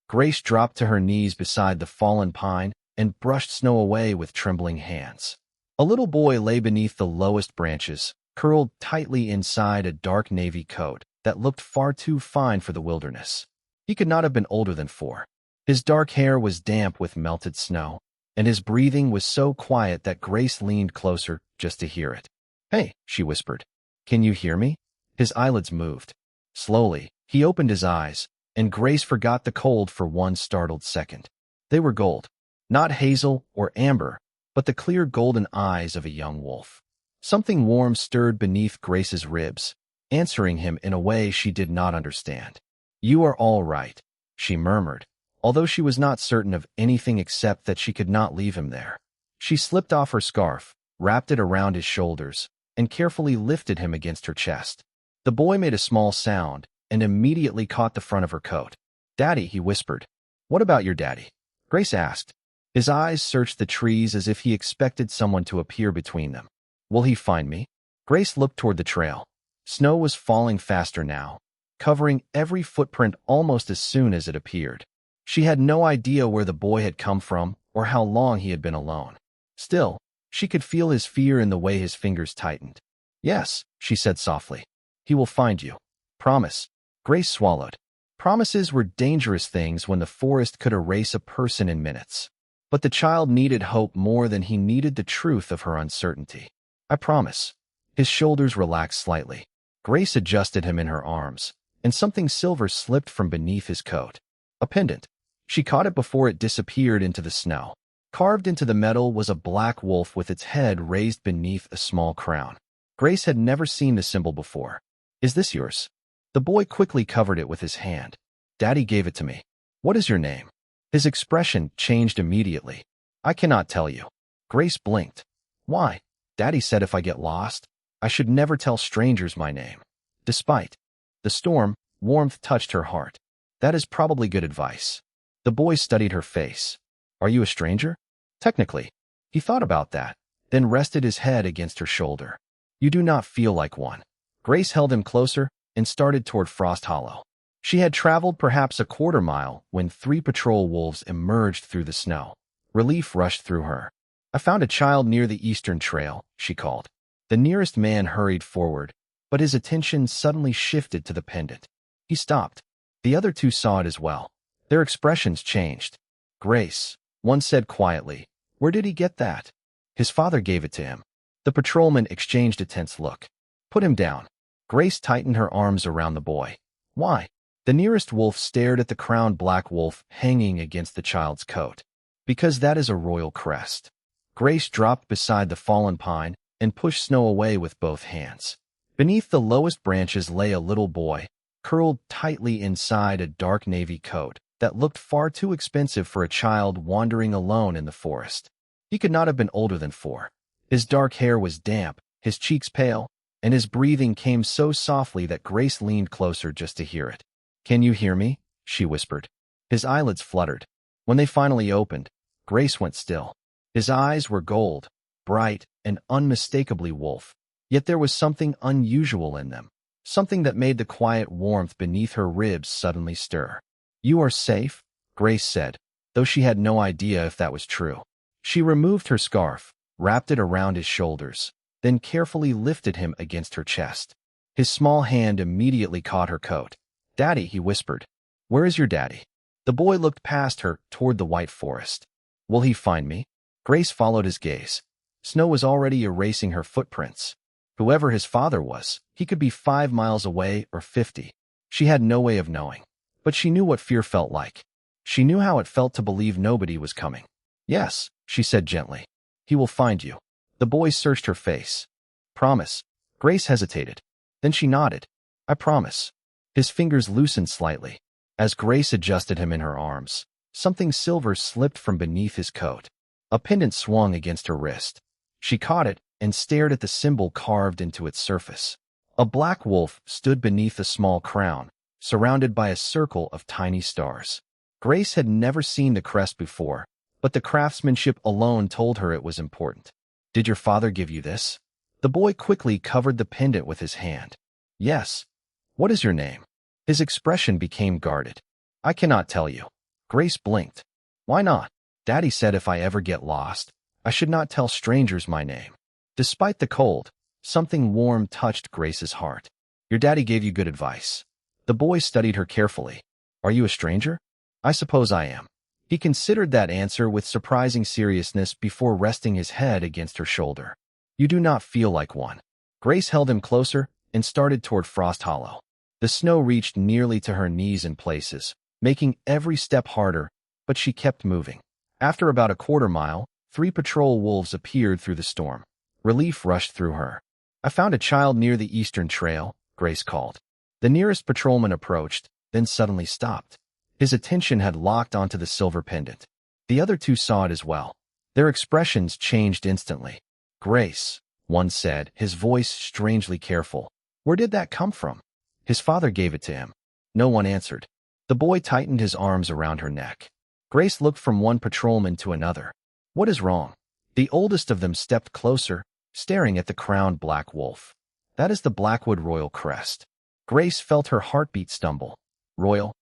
Grace dropped to her knees beside the fallen pine and brushed snow away with trembling hands. A little boy lay beneath the lowest branches, curled tightly inside a dark navy coat that looked far too fine for the wilderness. He could not have been older than 4. His dark hair was damp with melted snow, and his breathing was so quiet that Grace leaned closer just to hear it. "Hey," she whispered. "Can you hear me?" His eyelids moved. Slowly, he opened his eyes, and Grace forgot the cold for one startled second. They were gold. Not hazel or amber, but the clear golden eyes of a young wolf. Something warm stirred beneath Grace's ribs, answering him in a way she did not understand. "You are all right," she murmured, although she was not certain of anything except that she could not leave him there. She slipped off her scarf, wrapped it around his shoulders, and carefully lifted him against her chest. The boy made a small sound and immediately caught the front of her coat. "Daddy," he whispered. "What about your daddy?" Grace asked. His eyes searched the trees as if he expected someone to appear between them. "Will he find me?" Grace looked toward the trail. Snow was falling faster now, covering every footprint almost as soon as it appeared. She had no idea where the boy had come from or how long he had been alone. Still, she could feel his fear in the way his fingers tightened. "Yes," she said softly. "He will find you. Promise." Grace swallowed. Promises were dangerous things when the forest could erase a person in minutes. But the child needed hope more than he needed the truth of her uncertainty. "I promise." His shoulders relaxed slightly. Grace adjusted him in her arms, and something silver slipped from beneath his coat. A pendant. She caught it before it disappeared into the snow. Carved into the metal was a black wolf with its head raised beneath a small crown. Grace had never seen the symbol before. "Is this yours?" The boy quickly covered it with his hand. "Daddy gave it to me." "What is your name?" His expression changed immediately. "I cannot tell you." Grace blinked. "Why?" "Daddy said if I get lost, I should never tell strangers my name." Despite the storm, warmth touched her heart. "That is probably good advice." The boy studied her face. "Are you a stranger?" "Technically." He thought about that, then rested his head against her shoulder. "You do not feel like one." Grace held him closer and started toward Frost Hollow. She had traveled perhaps a quarter mile when 3 patrol wolves emerged through the snow. Relief rushed through her. "I found a child near the eastern trail," she called. The nearest man hurried forward, but his attention suddenly shifted to the pendant. He stopped. The other 2 saw it as well. Their expressions changed. "Grace," one said quietly, "where did he get that?" "His father gave it to him." The patrolman exchanged a tense look. "Put him down." Grace tightened her arms around the boy. "Why?" The nearest wolf stared at the crowned black wolf hanging against the child's coat. "Because that is a royal crest." Grace dropped beside the fallen pine and pushed snow away with both hands. Beneath the lowest branches lay a little boy, curled tightly inside a dark navy coat that looked far too expensive for a child wandering alone in the forest. He could not have been older than 4. His dark hair was damp, his cheeks pale, and his breathing came so softly that Grace leaned closer just to hear it. "Can you hear me?" she whispered. His eyelids fluttered. When they finally opened, Grace went still. His eyes were gold, bright, and unmistakably wolf, yet there was something unusual in them, something that made the quiet warmth beneath her ribs suddenly stir. "You are safe," Grace said, though she had no idea if that was true. She removed her scarf, wrapped it around his shoulders, then carefully lifted him against her chest. His small hand immediately caught her coat. "Daddy," he whispered. "Where is your daddy?" The boy looked past her toward the white forest. "Will he find me?" Grace followed his gaze. Snow was already erasing her footprints. Whoever his father was, he could be 5 miles away or 50. She had no way of knowing. But she knew what fear felt like. She knew how it felt to believe nobody was coming. "Yes," she said gently. "He will find you." The boy searched her face. "Promise." Grace hesitated. Then she nodded. "I promise." His fingers loosened slightly. As Grace adjusted him in her arms, something silver slipped from beneath his coat. A pendant swung against her wrist. She caught it and stared at the symbol carved into its surface. A black wolf stood beneath a small crown, surrounded by a circle of tiny stars. Grace had never seen the crest before, but the craftsmanship alone told her it was important. "Did your father give you this?" The boy quickly covered the pendant with his hand. "Yes." "What is your name?" His expression became guarded. "I cannot tell you." Grace blinked. Why not? Daddy said if I ever get lost, I should not tell strangers my name. Despite the cold, something warm touched Grace's heart. Your daddy gave you good advice. The boy studied her carefully. Are you a stranger? I suppose I am. He considered that answer with surprising seriousness before resting his head against her shoulder. You do not feel like one. Grace held him closer and started toward Frost Hollow. The snow reached nearly to her knees in places, making every step harder, but she kept moving. After about a quarter mile, 3 patrol wolves appeared through the storm. Relief rushed through her. I found a child near the eastern trail, Grace called. The nearest patrolman approached, then suddenly stopped. His attention had locked onto the silver pendant. The other 2 saw it as well. Their expressions changed instantly. Grace, one said, his voice strangely careful. Where did that come from? His father gave it to him. No one answered. The boy tightened his arms around her neck. Grace looked from one patrolman to another. What is wrong? The oldest of them stepped closer, staring at the crowned black wolf. That is the Blackwood Royal crest. Grace felt her heartbeat stumble. Royal?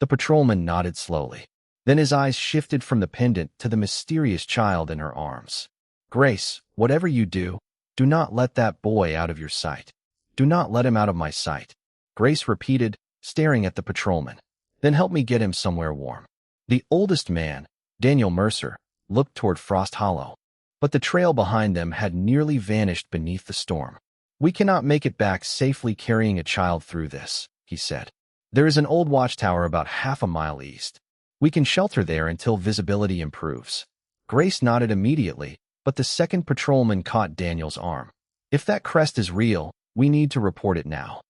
The patrolman nodded slowly. Then his eyes shifted from the pendant to the mysterious child in her arms. Grace, whatever you do, do not let that boy out of your sight. Do not let him out of my sight. Grace repeated, staring at the patrolman. Then help me get him somewhere warm. The oldest man, Daniel Mercer, looked toward Frost Hollow. But the trail behind them had nearly vanished beneath the storm. We cannot make it back safely carrying a child through this, he said. There is an old watchtower about half a mile east. We can shelter there until visibility improves. Grace nodded immediately, but the second patrolman caught Daniel's arm. If that crest is real, we need to report it now.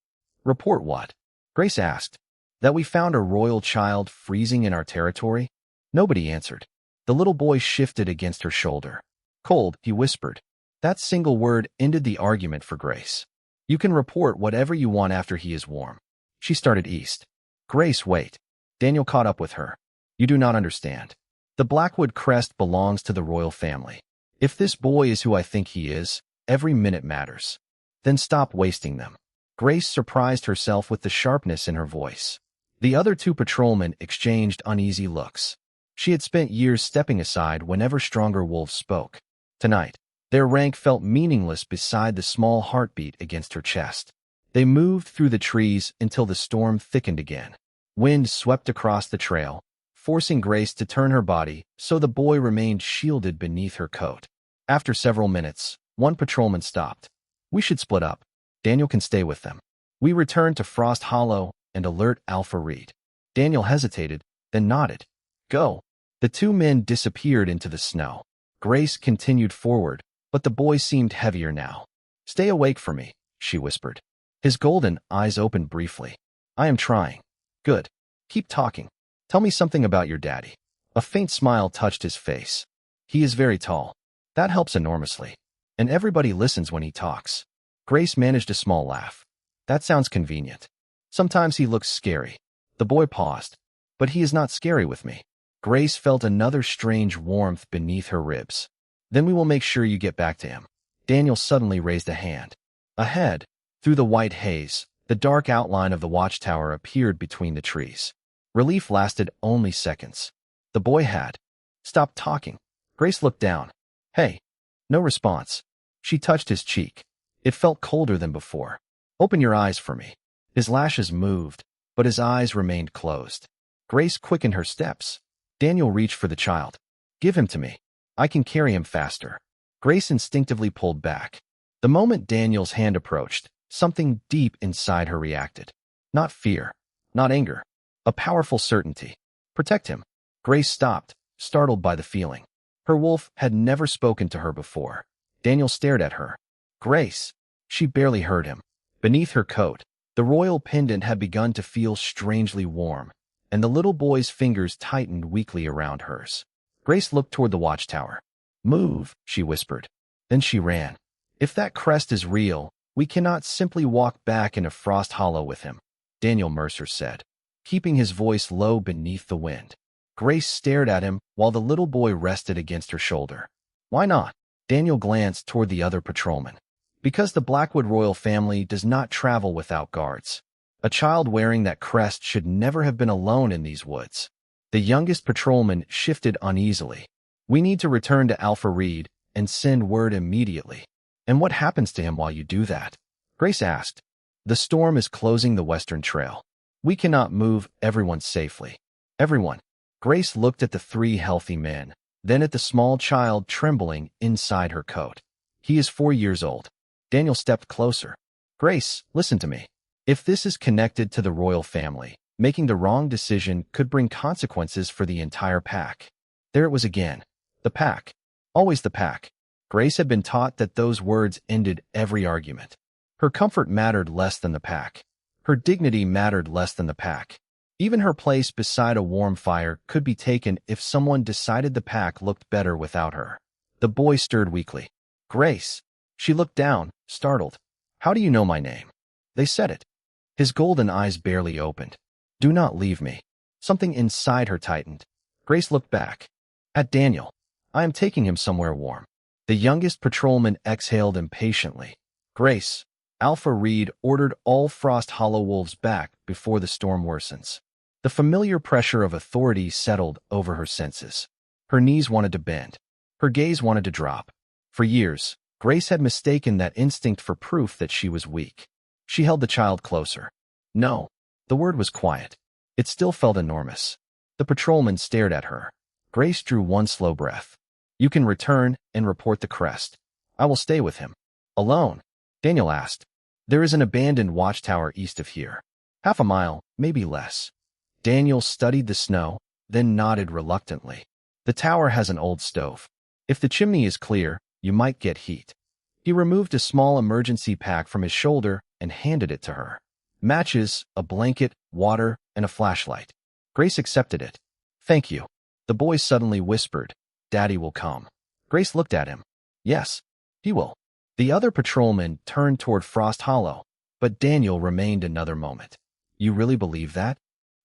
Report what? Grace asked. That we found a royal child freezing in our territory? Nobody answered. The little boy shifted against her shoulder. Cold, he whispered. That single word ended the argument for Grace. You can report whatever you want after he is warm. She started east. Grace, wait. Daniel caught up with her. You do not understand. The Blackwood crest belongs to the royal family. If this boy is who I think he is, every minute matters. Then stop wasting them. Grace surprised herself with the sharpness in her voice. The other 2 patrolmen exchanged uneasy looks. She had spent years stepping aside whenever stronger wolves spoke. Tonight, their rank felt meaningless beside the small heartbeat against her chest. They moved through the trees until the storm thickened again. Wind swept across the trail, forcing Grace to turn her body so the boy remained shielded beneath her coat. After several minutes, one patrolman stopped. We should split up. Daniel can stay with them. We returned to Frost Hollow and alert Alpha Reed. Daniel hesitated, then nodded. Go. The 2 men disappeared into the snow. Grace continued forward, but the boy seemed heavier now. Stay awake for me, she whispered. His golden eyes opened briefly. I am trying. Good. Keep talking. Tell me something about your daddy. A faint smile touched his face. He is very tall. That helps enormously. And everybody listens when he talks. Grace managed a small laugh. That sounds convenient. Sometimes he looks scary. The boy paused. But he is not scary with me. Grace felt another strange warmth beneath her ribs. Then we will make sure you get back to him. Daniel suddenly raised a hand. Ahead, through the white haze, the dark outline of the watchtower appeared between the trees. Relief lasted only seconds. The boy had stopped talking. Grace looked down. Hey. No response. She touched his cheek. It felt colder than before. Open your eyes for me. His lashes moved, but his eyes remained closed. Grace quickened her steps. Daniel reached for the child. Give him to me. I can carry him faster. Grace instinctively pulled back. The moment Daniel's hand approached, something deep inside her reacted. Not fear, not anger, a powerful certainty. Protect him. Grace stopped, startled by the feeling. Her wolf had never spoken to her before. Daniel stared at her. Grace. She barely heard him. Beneath her coat, the royal pendant had begun to feel strangely warm, and the little boy's fingers tightened weakly around hers. Grace looked toward the watchtower. Move, she whispered. Then she ran. If that crest is real, we cannot simply walk back into Frost Hollow with him, Daniel Mercer said, keeping his voice low beneath the wind. Grace stared at him while the little boy rested against her shoulder. Why not? Daniel glanced toward the other patrolman. Because the Blackwood royal family does not travel without guards. A child wearing that crest should never have been alone in these woods. The youngest patrolman shifted uneasily. We need to return to Alpha Reed and send word immediately. And what happens to him while you do that? Grace asked. The storm is closing the western trail. We cannot move everyone safely. Everyone. Grace looked at the three healthy men, then at the small child trembling inside her coat. He is 4 years old. Daniel stepped closer. Grace, listen to me. If this is connected to the royal family, making the wrong decision could bring consequences for the entire pack. There it was again. The pack. Always the pack. Grace had been taught that those words ended every argument. Her comfort mattered less than the pack. Her dignity mattered less than the pack. Even her place beside a warm fire could be taken if someone decided the pack looked better without her. The boy stirred weakly. Grace. She looked down, startled. How do you know my name? They said it. His golden eyes barely opened. Do not leave me. Something inside her tightened. Grace looked back. At Daniel. I am taking him somewhere warm. The youngest patrolman exhaled impatiently. Grace. Alpha Reed ordered all Frost Hollow wolves back before the storm worsens. The familiar pressure of authority settled over her senses. Her knees wanted to bend. Her gaze wanted to drop. For years, Grace had mistaken that instinct for proof that she was weak. She held the child closer. No. The word was quiet. It still felt enormous. The patrolman stared at her. Grace drew one slow breath. You can return and report the crest. I will stay with him. Alone? Daniel asked. There is an abandoned watchtower east of here. Half a mile, maybe less. Daniel studied the snow, then nodded reluctantly. The tower has an old stove. If the chimney is clear, you might get heat. He removed a small emergency pack from his shoulder and handed it to her. Matches, a blanket, water, and a flashlight. Grace accepted it. Thank you. The boy suddenly whispered, Daddy will come. Grace looked at him. Yes, he will. The other patrolman turned toward Frost Hollow, but Daniel remained another moment. You really believe that?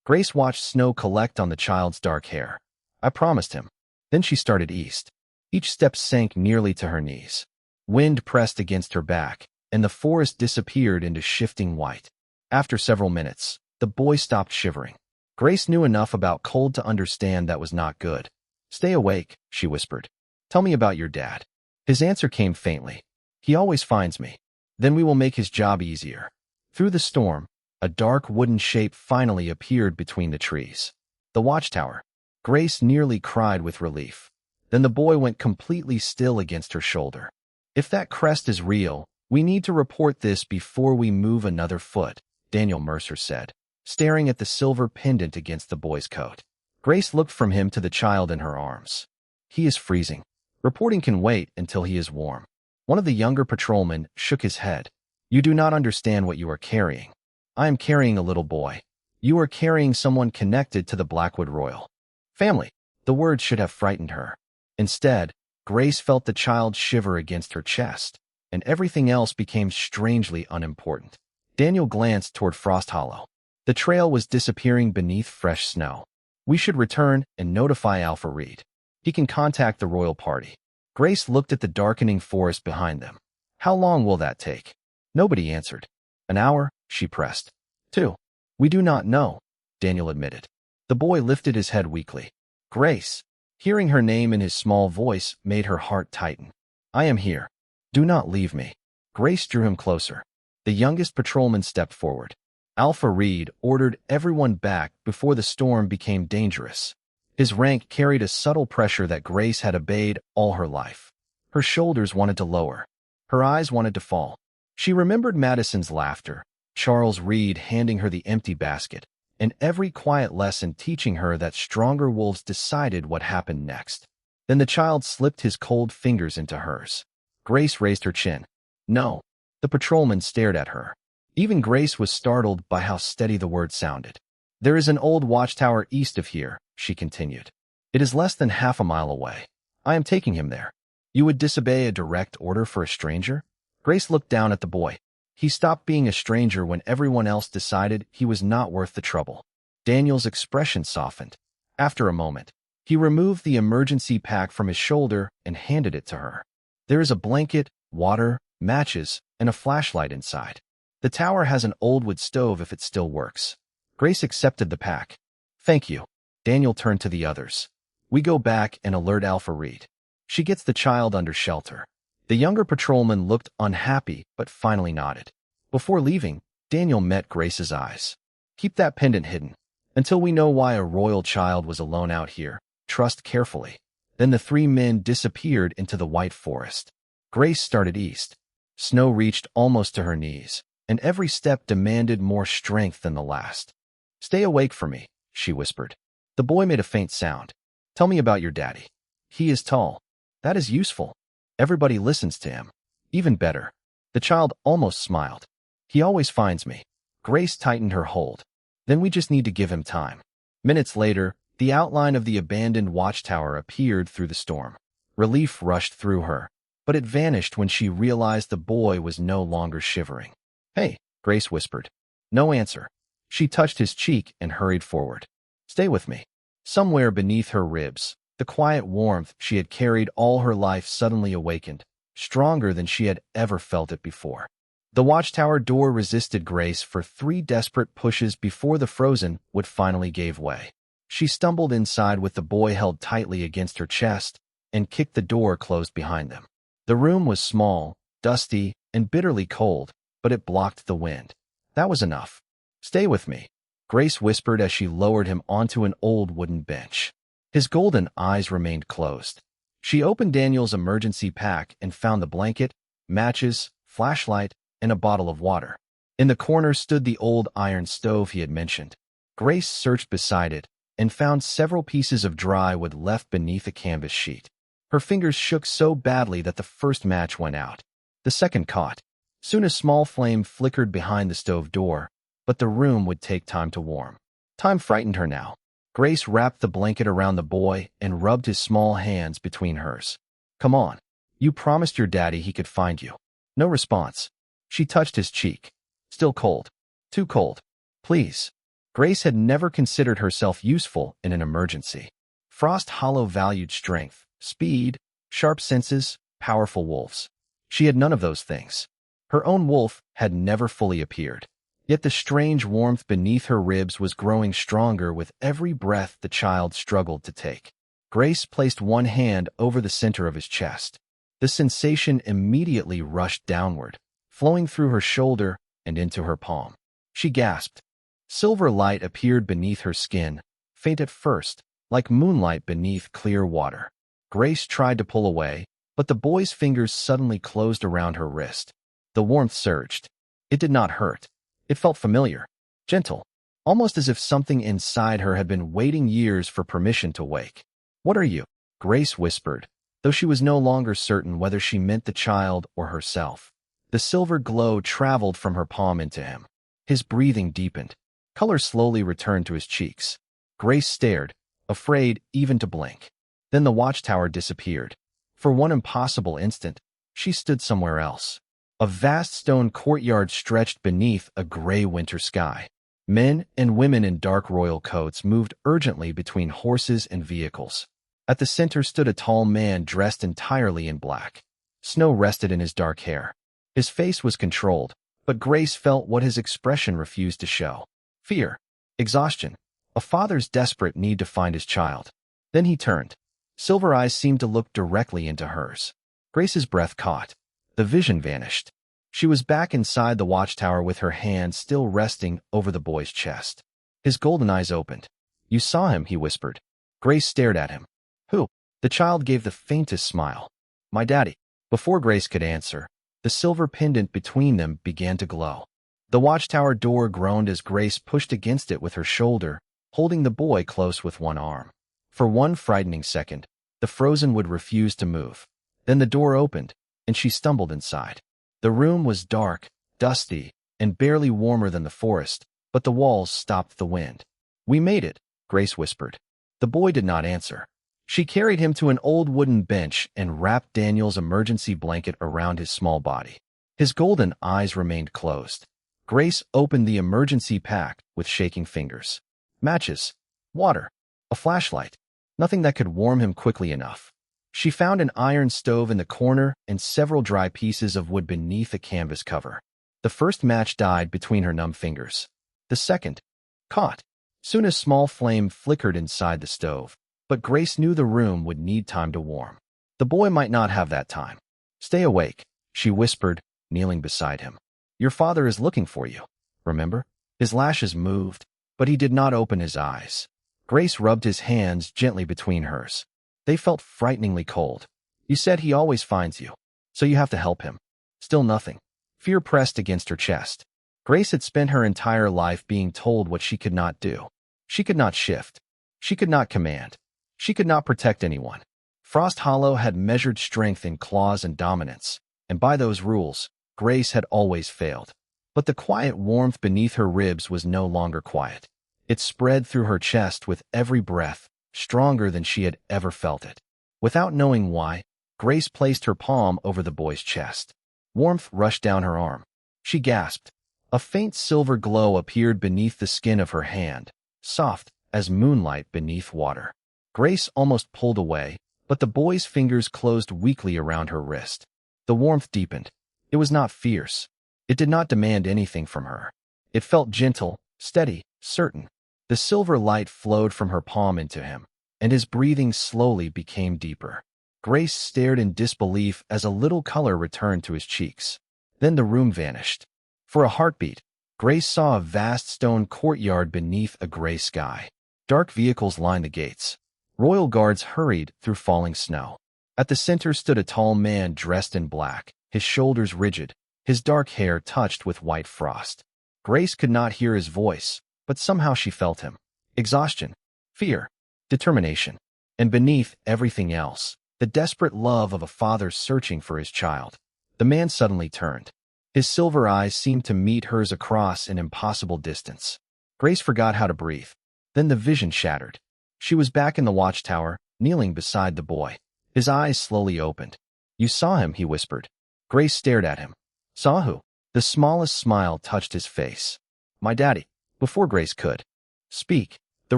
Grace watched snow collect on the child's dark hair. I promised him. Then she started east. Each step sank nearly to her knees. Wind pressed against her back, and the forest disappeared into shifting white. After several minutes, the boy stopped shivering. Grace knew enough about cold to understand that was not good. Stay awake, she whispered. Tell me about your dad. His answer came faintly. He always finds me. Then we will make his job easier. Through the storm, a dark wooden shape finally appeared between the trees. The watchtower. Grace nearly cried with relief. Then the boy went completely still against her shoulder. If that crest is real, we need to report this before we move another foot, Daniel Mercer said, staring at the silver pendant against the boy's coat. Grace looked from him to the child in her arms. He is freezing. Reporting can wait until he is warm. One of the younger patrolmen shook his head. You do not understand what you are carrying. I am carrying a little boy. You are carrying someone connected to the Blackwood Royal family. The words should have frightened her. Instead, Grace felt the child shiver against her chest, and everything else became strangely unimportant. Daniel glanced toward Frost Hollow. The trail was disappearing beneath fresh snow. We should return and notify Alpha Reed. He can contact the royal party. Grace looked at the darkening forest behind them. How long will that take? Nobody answered. An hour, she pressed. 2. We do not know, Daniel admitted. The boy lifted his head weakly. Grace. Hearing her name in his small voice made her heart tighten. I am here. Do not leave me. Grace drew him closer. The youngest patrolman stepped forward. Alpha Reed ordered everyone back before the storm became dangerous. His rank carried a subtle pressure that Grace had obeyed all her life. Her shoulders wanted to lower. Her eyes wanted to fall. She remembered Madison's laughter, Charles Reed handing her the empty basket, and every quiet lesson teaching her that stronger wolves decided what happened next. Then the child slipped his cold fingers into hers. Grace raised her chin. No. The patrolman stared at her. Even Grace was startled by how steady the word sounded. There is an old watchtower east of here, she continued. It is less than half a mile away. I am taking him there. You would disobey a direct order for a stranger? Grace looked down at the boy. He stopped being a stranger when everyone else decided he was not worth the trouble. Daniel's expression softened. After a moment, he removed the emergency pack from his shoulder and handed it to her. There is a blanket, water, matches, and a flashlight inside. The tower has an old wood stove if it still works. Grace accepted the pack. Thank you. Daniel turned to the others. We go back and alert Alpha Reed. She gets the child under shelter. The younger patrolman looked unhappy, but finally nodded. Before leaving, Daniel met Grace's eyes. Keep that pendant hidden. Until we know why a royal child was alone out here, trust carefully. Then the three men disappeared into the white forest. Grace started east. Snow reached almost to her knees, and every step demanded more strength than the last. Stay awake for me, she whispered. The boy made a faint sound. Tell me about your daddy. He is tall. That is useful. Everybody listens to him. Even better. The child almost smiled. He always finds me. Grace tightened her hold. Then we just need to give him time. Minutes later, the outline of the abandoned watchtower appeared through the storm. Relief rushed through her, but it vanished when she realized the boy was no longer shivering. Hey, Grace whispered. No answer. She touched his cheek and hurried forward. Stay with me. Somewhere beneath her ribs, the quiet warmth she had carried all her life suddenly awakened, stronger than she had ever felt it before. The watchtower door resisted Grace for 3 desperate pushes before the frozen wood finally gave way. She stumbled inside with the boy held tightly against her chest and kicked the door closed behind them. The room was small, dusty, and bitterly cold, but it blocked the wind. That was enough. Stay with me, Grace whispered as she lowered him onto an old wooden bench. His golden eyes remained closed. She opened Daniel's emergency pack and found the blanket, matches, flashlight, and a bottle of water. In the corner stood the old iron stove he had mentioned. Grace searched beside it and found several pieces of dry wood left beneath a canvas sheet. Her fingers shook so badly that the first match went out. The second caught. Soon a small flame flickered behind the stove door, but the room would take time to warm. Time frightened her now. Grace wrapped the blanket around the boy and rubbed his small hands between hers. Come on. You promised your daddy he could find you. No response. She touched his cheek. Still cold. Too cold. Please. Grace had never considered herself useful in an emergency. Frost Hollow valued strength, speed, sharp senses, powerful wolves. She had none of those things. Her own wolf had never fully appeared. Yet the strange warmth beneath her ribs was growing stronger with every breath the child struggled to take. Grace placed one hand over the center of his chest. The sensation immediately rushed downward, flowing through her shoulder and into her palm. She gasped. Silver light appeared beneath her skin, faint at first, like moonlight beneath clear water. Grace tried to pull away, but the boy's fingers suddenly closed around her wrist. The warmth surged. It did not hurt. It felt familiar, gentle, almost as if something inside her had been waiting years for permission to wake. What are you? Grace whispered, though she was no longer certain whether she meant the child or herself. The silver glow traveled from her palm into him. His breathing deepened. Color slowly returned to his cheeks. Grace stared, afraid even to blink. Then the watchtower disappeared. For one impossible instant, she stood somewhere else. A vast stone courtyard stretched beneath a gray winter sky. Men and women in dark royal coats moved urgently between horses and vehicles. At the center stood a tall man dressed entirely in black. Snow rested in his dark hair. His face was controlled, but Grace felt what his expression refused to show. Fear, exhaustion, a father's desperate need to find his child. Then he turned. Silver eyes seemed to look directly into hers. Grace's breath caught. The vision vanished. She was back inside the watchtower with her hand still resting over the boy's chest. His golden eyes opened. You saw him, he whispered. Grace stared at him. Who? The child gave the faintest smile. My daddy. Before Grace could answer, the silver pendant between them began to glow. The watchtower door groaned as Grace pushed against it with her shoulder, holding the boy close with one arm. For one frightening second, the frozen wood refused to move. Then the door opened, and she stumbled inside. The room was dark, dusty, and barely warmer than the forest, but the walls stopped the wind. We made it, Grace whispered. The boy did not answer. She carried him to an old wooden bench and wrapped Daniel's emergency blanket around his small body. His golden eyes remained closed. Grace opened the emergency pack with shaking fingers. Matches, water, a flashlight, nothing that could warm him quickly enough. She found an iron stove in the corner and several dry pieces of wood beneath a canvas cover. The first match died between her numb fingers. The second caught. Soon a small flame flickered inside the stove, but Grace knew the room would need time to warm. The boy might not have that time. Stay awake, she whispered, kneeling beside him. Your father is looking for you, remember? His lashes moved, but he did not open his eyes. Grace rubbed his hands gently between hers. They felt frighteningly cold. You said he always finds you, so you have to help him. Still nothing. Fear pressed against her chest. Grace had spent her entire life being told what she could not do. She could not shift. She could not command. She could not protect anyone. Frost Hollow had measured strength in claws and dominance, and by those rules, Grace had always failed. But the quiet warmth beneath her ribs was no longer quiet. It spread through her chest with every breath, stronger than she had ever felt it. Without knowing why, Grace placed her palm over the boy's chest. Warmth rushed down her arm. She gasped. A faint silver glow appeared beneath the skin of her hand, soft as moonlight beneath water. Grace almost pulled away, but the boy's fingers closed weakly around her wrist. The warmth deepened. It was not fierce. It did not demand anything from her. It felt gentle, steady, certain. The silver light flowed from her palm into him, and his breathing slowly became deeper. Grace stared in disbelief as a little color returned to his cheeks. Then the room vanished. For a heartbeat, Grace saw a vast stone courtyard beneath a gray sky. Dark vehicles lined the gates. Royal guards hurried through falling snow. At the center stood a tall man dressed in black, his shoulders rigid, his dark hair touched with white frost. Grace could not hear his voice, but somehow she felt him. Exhaustion, fear, determination, and beneath everything else, the desperate love of a father searching for his child. The man suddenly turned. His silver eyes seemed to meet hers across an impossible distance. Grace forgot how to breathe. Then the vision shattered. She was back in the watchtower, kneeling beside the boy. His eyes slowly opened. You saw him, he whispered. Grace stared at him. Saw who? The smallest smile touched his face. My daddy. Before Grace could speak, the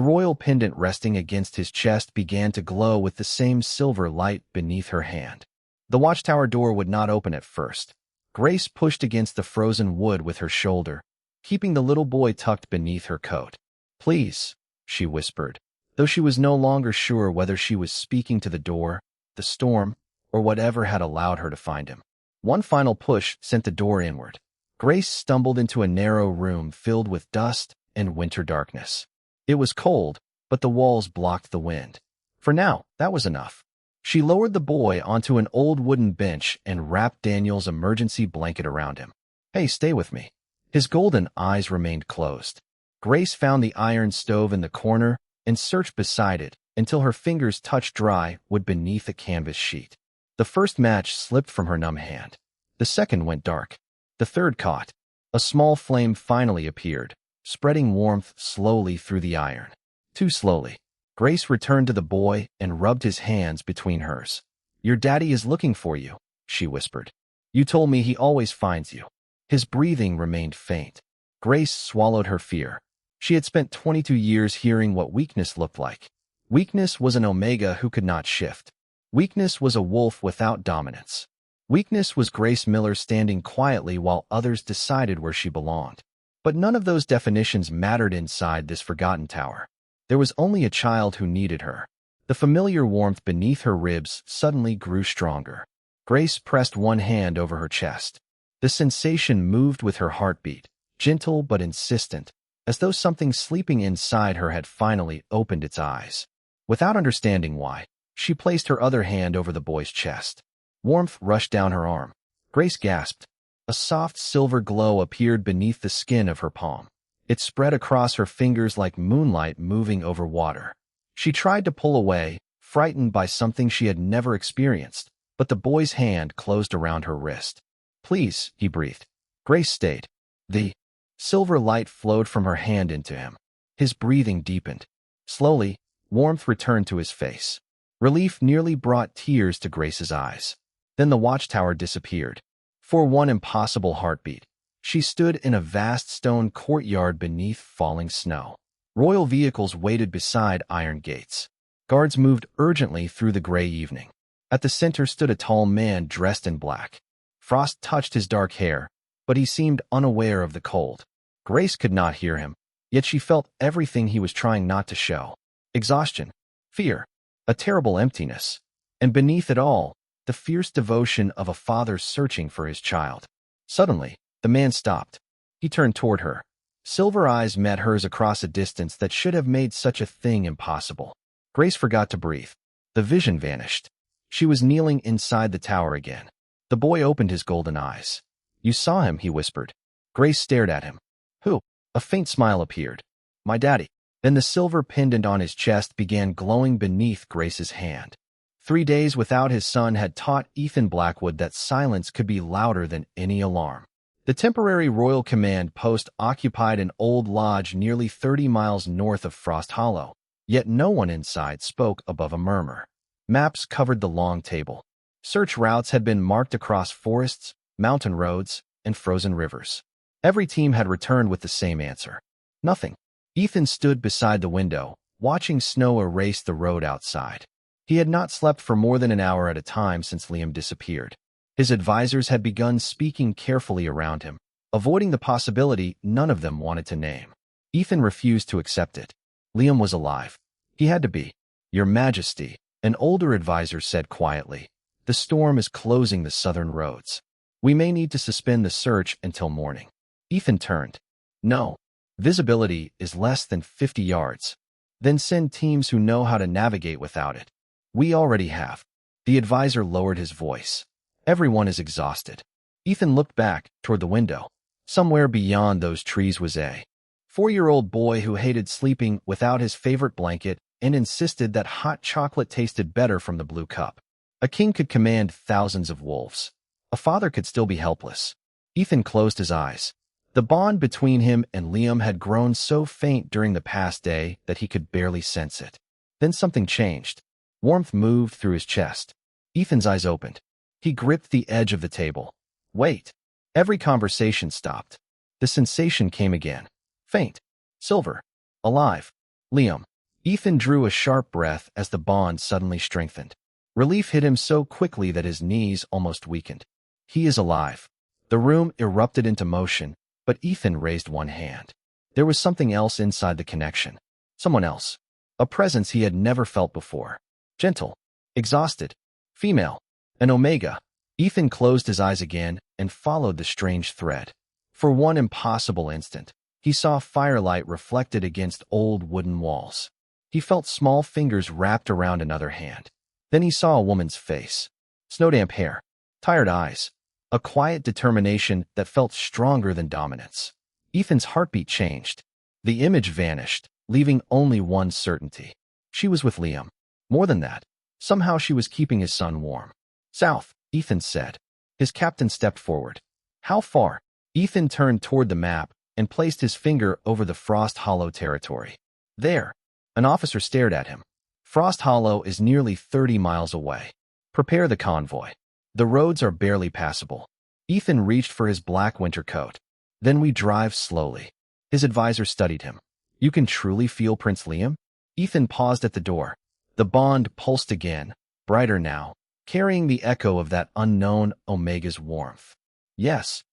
royal pendant resting against his chest began to glow with the same silver light beneath her hand. The watchtower door would not open at first. Grace pushed against the frozen wood with her shoulder, keeping the little boy tucked beneath her coat. Please, she whispered, though she was no longer sure whether she was speaking to the door, the storm, or whatever had allowed her to find him. One final push sent the door inward. Grace stumbled into a narrow room filled with dust and winter darkness. It was cold, but the walls blocked the wind. For now, that was enough. She lowered the boy onto an old wooden bench and wrapped Daniel's emergency blanket around him. Hey, stay with me. His golden eyes remained closed. Grace found the iron stove in the corner and searched beside it until her fingers touched dry wood beneath a canvas sheet. The first match slipped from her numb hand. The second went dark. The third caught. A small flame finally appeared, spreading warmth slowly through the iron. Too slowly. Grace returned to the boy and rubbed his hands between hers. Your daddy is looking for you, she whispered. You told me he always finds you. His breathing remained faint. Grace swallowed her fear. She had spent 22 years hearing what weakness looked like. Weakness was an omega who could not shift. Weakness was a wolf without dominance. Weakness was Grace Miller standing quietly while others decided where she belonged. But none of those definitions mattered inside this forgotten tower. There was only a child who needed her. The familiar warmth beneath her ribs suddenly grew stronger. Grace pressed one hand over her chest. The sensation moved with her heartbeat, gentle but insistent, as though something sleeping inside her had finally opened its eyes. Without understanding why, she placed her other hand over the boy's chest. Warmth rushed down her arm. Grace gasped. A soft silver glow appeared beneath the skin of her palm. It spread across her fingers like moonlight moving over water. She tried to pull away, frightened by something she had never experienced, but the boy's hand closed around her wrist. Please, he breathed. Grace stayed. The silver light flowed from her hand into him. His breathing deepened. Slowly, warmth returned to his face. Relief nearly brought tears to Grace's eyes. Then the watchtower disappeared. For one impossible heartbeat, she stood in a vast stone courtyard beneath falling snow. Royal vehicles waited beside iron gates. Guards moved urgently through the gray evening. At the center stood a tall man dressed in black. Frost touched his dark hair, but he seemed unaware of the cold. Grace could not hear him. Yet she felt everything he was trying not to show. Exhaustion, fear, a terrible emptiness, and beneath it all, the fierce devotion of a father searching for his child. Suddenly, the man stopped. He turned toward her. Silver eyes met hers across a distance that should have made such a thing impossible. Grace forgot to breathe. The vision vanished. She was kneeling inside the tower again. The boy opened his golden eyes. "You saw him," he whispered. Grace stared at him. "Who?" A faint smile appeared. "My daddy." Then the silver pendant on his chest began glowing beneath Grace's hand. 3 days without his son had taught Ethan Blackwood that silence could be louder than any alarm. The temporary royal command post occupied an old lodge nearly 30 miles north of Frost Hollow, yet no one inside spoke above a murmur. Maps covered the long table. Search routes had been marked across forests, mountain roads, and frozen rivers. Every team had returned with the same answer: nothing. Ethan stood beside the window, watching snow erase the road outside. He had not slept for more than an hour at a time since Liam disappeared. His advisors had begun speaking carefully around him, avoiding the possibility none of them wanted to name. Ethan refused to accept it. Liam was alive. He had to be. "Your Majesty," an older advisor said quietly, "the storm is closing the southern roads. We may need to suspend the search until morning." Ethan turned. "No. Visibility is less than 50 yards. Then send teams who know how to navigate without it. We already have." The advisor lowered his voice. "Everyone is exhausted." Ethan looked back toward the window. Somewhere beyond those trees was a 4-year-old boy who hated sleeping without his favorite blanket and insisted that hot chocolate tasted better from the blue cup. A king could command thousands of wolves. A father could still be helpless. Ethan closed his eyes. The bond between him and Liam had grown so faint during the past day that he could barely sense it. Then something changed. Warmth moved through his chest. Ethan's eyes opened. He gripped the edge of the table. Wait. Every conversation stopped. The sensation came again. Faint. Silver. Alive. Liam. Ethan drew a sharp breath as the bond suddenly strengthened. Relief hit him so quickly that his knees almost weakened. He is alive. The room erupted into motion, but Ethan raised one hand. There was something else inside the connection. Someone else. A presence he had never felt before. Gentle. Exhausted. Female. An omega. Ethan closed his eyes again and followed the strange thread. For one impossible instant, he saw firelight reflected against old wooden walls. He felt small fingers wrapped around another hand. Then he saw a woman's face. Snowdamp hair. Tired eyes. A quiet determination that felt stronger than dominance. Ethan's heartbeat changed. The image vanished, leaving only one certainty. She was with Liam. More than that, somehow she was keeping his son warm. "South," Ethan said. His captain stepped forward. "How far?" Ethan turned toward the map and placed his finger over the Frost Hollow territory. "There." An officer stared at him. "Frost Hollow is nearly 30 miles away. Prepare the convoy. The roads are barely passable." Ethan reached for his black winter coat. "Then we drive slowly." His advisor studied him. "You can truly feel Prince Liam?" Ethan paused at the door. The bond pulsed again, brighter now, carrying the echo of that unknown Omega's warmth. "Yes."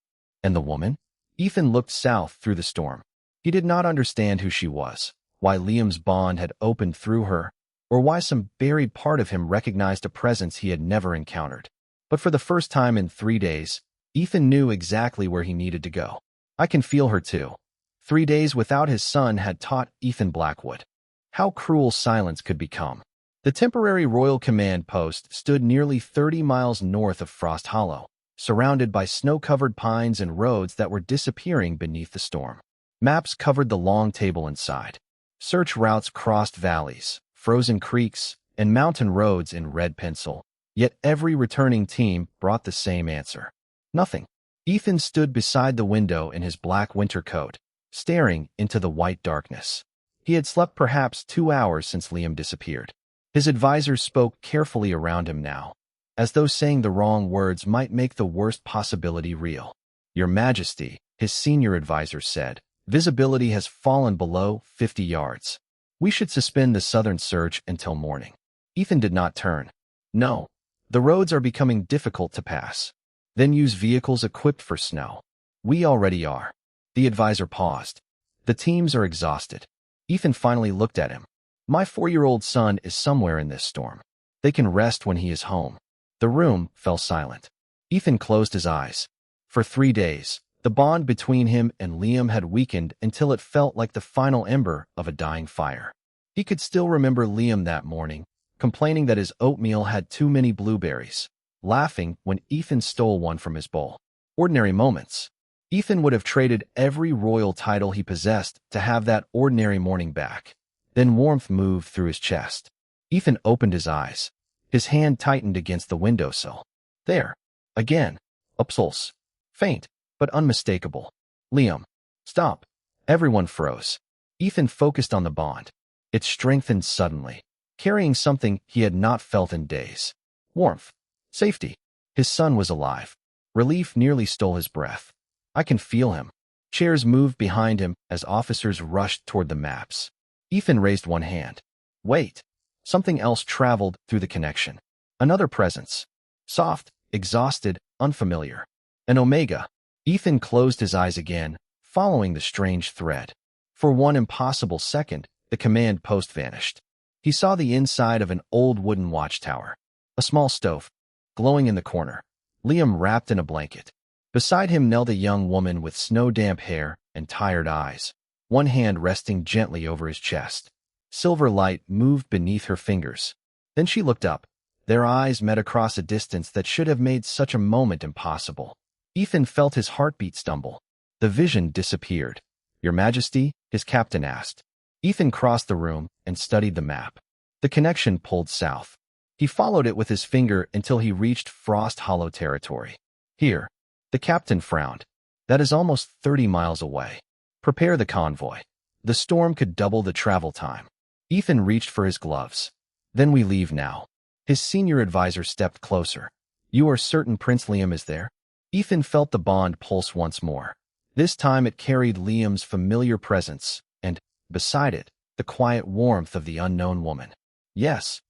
"And the woman?" Ethan looked south through the storm. He did not understand who she was, why Liam's bond had opened through her, or why some buried part of him recognized a presence he had never encountered. But for the first time in 3 days, Ethan knew exactly where he needed to go. "I can feel her too." 3 days without his son had taught Ethan Blackwood how cruel silence could become. The temporary royal command post stood nearly 30 miles north of Frost Hollow, surrounded by snow-covered pines and roads that were disappearing beneath the storm. Maps covered the long table inside. Search routes crossed valleys, frozen creeks, and mountain roads in red pencil. Yet every returning team brought the same answer. Nothing. Ethan stood beside the window in his black winter coat, staring into the white darkness. He had slept perhaps 2 hours since Liam disappeared. His advisors spoke carefully around him now, as though saying the wrong words might make the worst possibility real. "Your Majesty," his senior advisor said, "visibility has fallen below 50 yards. We should suspend the southern search until morning." Ethan did not turn. "No. The roads are becoming difficult to pass." "Then use vehicles equipped for snow." "We already are." The advisor paused. The teams are exhausted. Ethan finally looked at him. My 4-year-old son is somewhere in this storm. They can rest when he is home. The room fell silent. Ethan closed his eyes. For 3 days, the bond between him and Liam had weakened until it felt like the final ember of a dying fire. He could still remember Liam that morning, complaining that his oatmeal had too many blueberries, laughing when Ethan stole one from his bowl. Ordinary moments. Ethan would have traded every royal title he possessed to have that ordinary morning back. Then warmth moved through his chest. Ethan opened his eyes. His hand tightened against the windowsill. There. Again. A pulse. Faint, but unmistakable. Liam. Stop. Everyone froze. Ethan focused on the bond. It strengthened suddenly, carrying something he had not felt in days. Warmth. Safety. His son was alive. Relief nearly stole his breath. I can feel him. Chairs moved behind him as officers rushed toward the maps. Ethan raised one hand. Wait. Something else traveled through the connection. Another presence. Soft, exhausted, unfamiliar. An omega. Ethan closed his eyes again, following the strange thread. For one impossible second, the command post vanished. He saw the inside of an old wooden watchtower. A small stove, glowing in the corner. Liam wrapped in a blanket. Beside him knelt a young woman with snow-damp hair and tired eyes, one hand resting gently over his chest. Silver light moved beneath her fingers. Then she looked up. Their eyes met across a distance that should have made such a moment impossible. Ethan felt his heartbeat stumble. The vision disappeared. Your Majesty, his captain asked. Ethan crossed the room and studied the map. The connection pulled south. He followed it with his finger until he reached Frost Hollow territory. Here. The captain frowned. That is almost 30 miles away. Prepare the convoy. The storm could double the travel time. Ethan reached for his gloves. Then we leave now. His senior advisor stepped closer. You are certain Prince Liam is there? Ethan felt the bond pulse once more. This time it carried Liam's familiar presence, and, beside it, the quiet warmth of the unknown woman. Yes.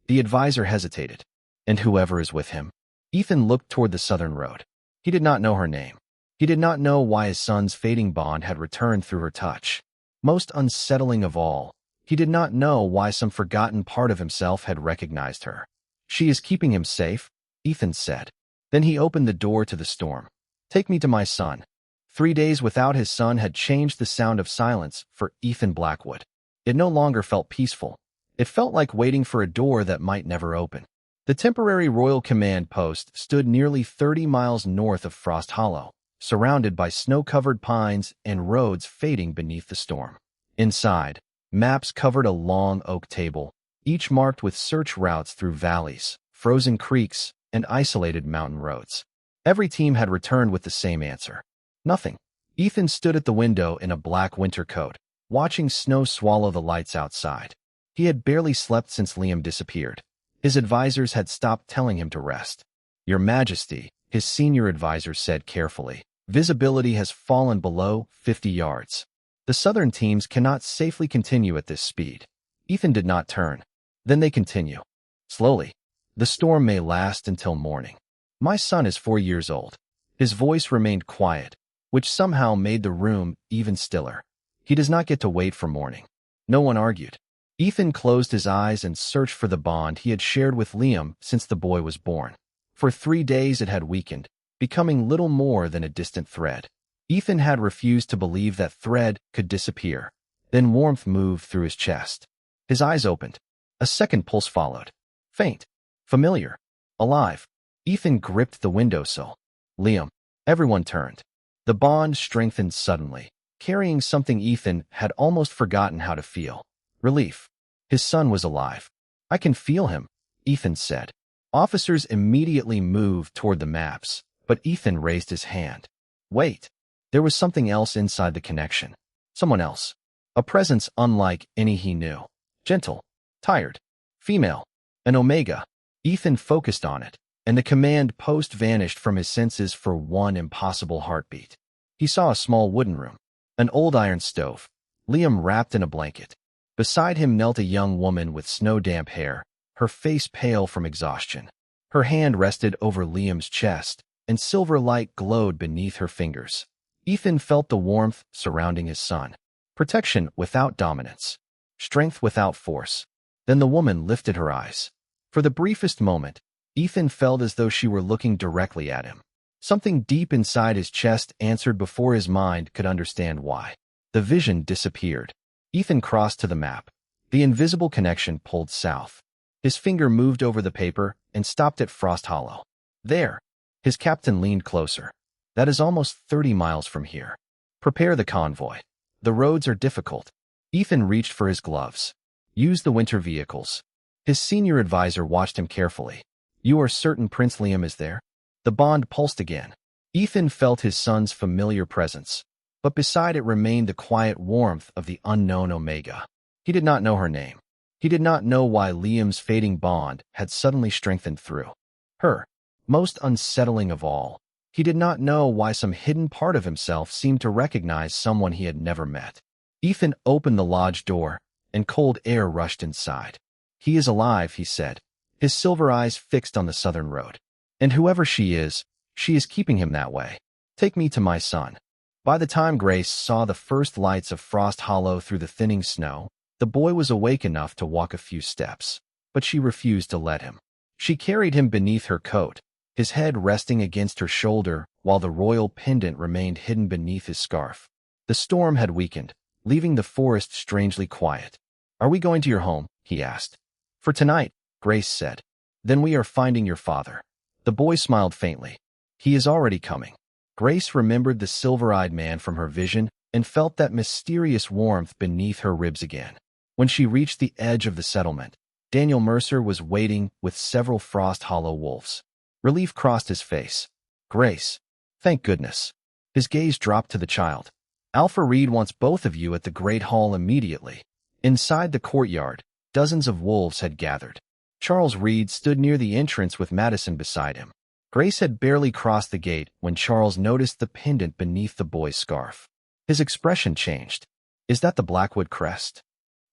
The advisor hesitated. And whoever is with him? Ethan looked toward the southern road. He did not know her name. He did not know why his son's fading bond had returned through her touch. Most unsettling of all, he did not know why some forgotten part of himself had recognized her. She is keeping him safe, Ethan said. Then he opened the door to the storm. Take me to my son. 3 days without his son had changed the sound of silence for Ethan Blackwood. It no longer felt peaceful. It felt like waiting for a door that might never open. The temporary Royal Command Post stood nearly 30 miles north of Frost Hollow, surrounded by snow-covered pines and roads fading beneath the storm. Inside, maps covered a long oak table, each marked with search routes through valleys, frozen creeks, and isolated mountain roads. Every team had returned with the same answer. Nothing. Ethan stood at the window in a black winter coat, watching snow swallow the lights outside. He had barely slept since Liam disappeared. His advisors had stopped telling him to rest. Your Majesty, his senior advisor said carefully, visibility has fallen below 50 yards. The southern teams cannot safely continue at this speed. Ethan did not turn. Then they continue. Slowly. The storm may last until morning. My son is 4 years old. His voice remained quiet, which somehow made the room even stiller. He does not get to wait for morning. No one argued. Ethan closed his eyes and searched for the bond he had shared with Liam since the boy was born. For 3 days it had weakened, becoming little more than a distant thread. Ethan had refused to believe that thread could disappear. Then warmth moved through his chest. His eyes opened. A second pulse followed. Faint. Familiar. Alive. Ethan gripped the windowsill. Liam. Everyone turned. The bond strengthened suddenly, carrying something Ethan had almost forgotten how to feel. Relief. His son was alive. I can feel him, Ethan said. Officers immediately moved toward the maps, but Ethan raised his hand. Wait. There was something else inside the connection. Someone else. A presence unlike any he knew. Gentle. Tired. Female. An omega. Ethan focused on it, and the command post vanished from his senses for one impossible heartbeat. He saw a small wooden room. An old iron stove. Liam wrapped in a blanket. Beside him knelt a young woman with snow-damp hair, her face pale from exhaustion. Her hand rested over Liam's chest, and silver light glowed beneath her fingers. Ethan felt the warmth surrounding his son. protection without dominance, strength without force. Then the woman lifted her eyes. For the briefest moment, Ethan felt as though she were looking directly at him. Something deep inside his chest answered before his mind could understand why. The vision disappeared. Ethan crossed to the map. The invisible connection pulled south. His finger moved over the paper and stopped at Frost Hollow. There. His captain leaned closer. That is almost 30 miles from here. Prepare the convoy. The roads are difficult. Ethan reached for his gloves. Use the winter vehicles. His senior advisor watched him carefully. You are certain Prince Liam is there? The bond pulsed again. Ethan felt his son's familiar presence, but beside it remained the quiet warmth of the unknown Omega. He did not know her name. He did not know why Liam's fading bond had suddenly strengthened through her. Most unsettling of all, he did not know why some hidden part of himself seemed to recognize someone he had never met. Ethan opened the lodge door, and cold air rushed inside. He is alive, he said, his silver eyes fixed on the southern road. And whoever she is keeping him that way. Take me to my son. By the time Grace saw the first lights of Frost Hollow through the thinning snow, the boy was awake enough to walk a few steps, but she refused to let him. She carried him beneath her coat, his head resting against her shoulder while the royal pendant remained hidden beneath his scarf. The storm had weakened, leaving the forest strangely quiet. Are we going to your home? He asked. For tonight, Grace said. Then we are finding your father. The boy smiled faintly. He is already coming. Grace remembered the silver-eyed man from her vision and felt that mysterious warmth beneath her ribs again. When she reached the edge of the settlement, Daniel Mercer was waiting with several Frost Hollow wolves. Relief crossed his face. Grace. Thank goodness. His gaze dropped to the child. Alpha Reed wants both of you at the Great Hall immediately. Inside the courtyard, dozens of wolves had gathered. Charles Reed stood near the entrance with Madison beside him. Grace had barely crossed the gate when Charles noticed the pendant beneath the boy's scarf. His expression changed. Is that the Blackwood crest?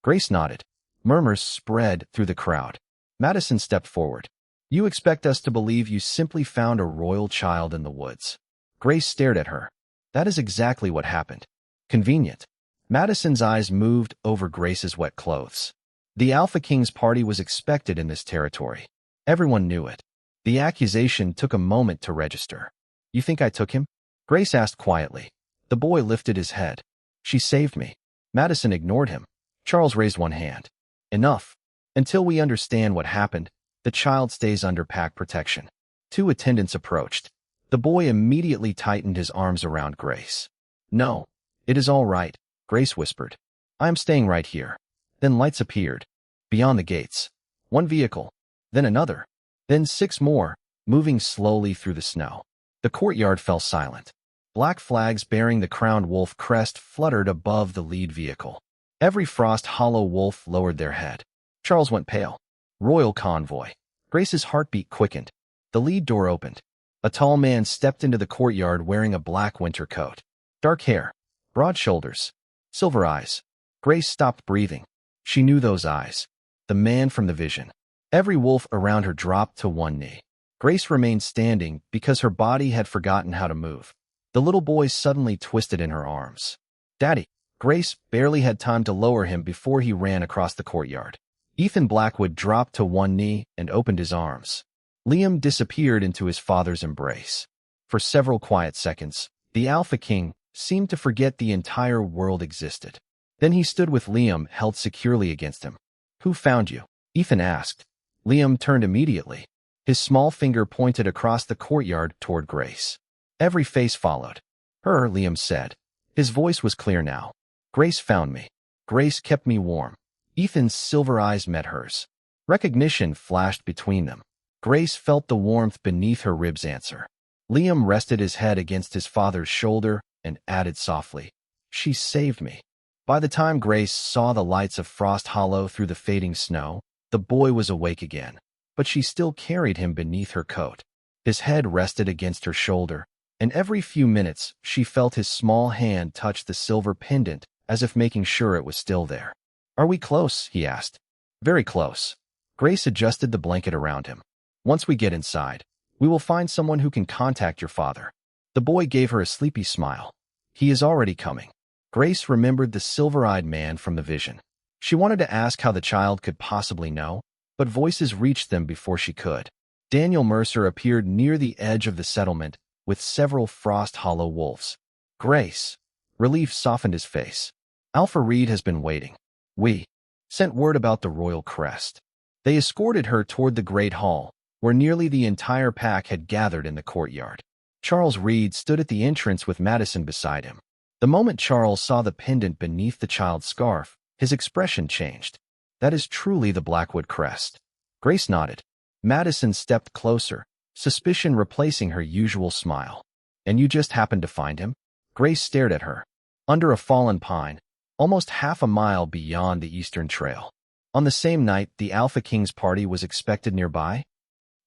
Grace nodded. Murmurs spread through the crowd. Madison stepped forward. You expect us to believe you simply found a royal child in the woods. Grace stared at her. That is exactly what happened. Convenient. Madison's eyes moved over Grace's wet clothes. The Alpha King's party was expected in this territory. Everyone knew it. The accusation took a moment to register. You think I took him? Grace asked quietly. The boy lifted his head. She saved me. Madison ignored him. Charles raised one hand. Enough. Until we understand what happened, the child stays under pack protection. Two attendants approached. The boy immediately tightened his arms around Grace. No. It is all right, Grace whispered. I am staying right here. Then lights appeared. Beyond the gates. One vehicle. Then another. Then 6 more, moving slowly through the snow. The courtyard fell silent. Black flags bearing the crowned wolf crest fluttered above the lead vehicle. Every Frost Hollow wolf lowered their head. Charles went pale. Royal convoy. Grace's heartbeat quickened. The lead door opened. A tall man stepped into the courtyard wearing a black winter coat. Dark hair. Broad shoulders. Silver eyes. Grace stopped breathing. She knew those eyes. The man from the vision. Every wolf around her dropped to one knee. Grace remained standing because her body had forgotten how to move. The little boy suddenly twisted in her arms. Daddy. Grace barely had time to lower him before he ran across the courtyard. Ethan Blackwood dropped to one knee and opened his arms. Liam disappeared into his father's embrace. For several quiet seconds, the Alpha King seemed to forget the entire world existed. Then he stood with Liam held securely against him. Who found you? Ethan asked. Liam turned immediately. His small finger pointed across the courtyard toward Grace. Every face followed. Her, Liam said. His voice was clear now. Grace found me. Grace kept me warm. Ethan's silver eyes met hers. Recognition flashed between them. Grace felt the warmth beneath her ribs answer. Liam rested his head against his father's shoulder and added softly, She saved me. By the time Grace saw the lights of Frost Hollow through the fading snow, the boy was awake again, but she still carried him beneath her coat. His head rested against her shoulder, and every few minutes she felt his small hand touch the silver pendant as if making sure it was still there. Are we close? He asked. Very close. Grace adjusted the blanket around him. Once we get inside, we will find someone who can contact your father. The boy gave her a sleepy smile. He is already coming. Grace remembered the silver-eyed man from the vision. She wanted to ask how the child could possibly know, but voices reached them before she could. Daniel Mercer appeared near the edge of the settlement with several Frost Hollow wolves. Grace. Relief softened his face. Alpha Reed has been waiting. We sent word about the royal crest. They escorted her toward the Great Hall, where nearly the entire pack had gathered in the courtyard. Charles Reed stood at the entrance with Madison beside him. The moment Charles saw the pendant beneath the child's scarf, his expression changed. That is truly the Blackwood crest. Grace nodded. Madison stepped closer, suspicion replacing her usual smile. And you just happened to find him? Grace stared at her. Under a fallen pine, almost half a mile beyond the Eastern Trail. On the same night the Alpha King's party was expected nearby?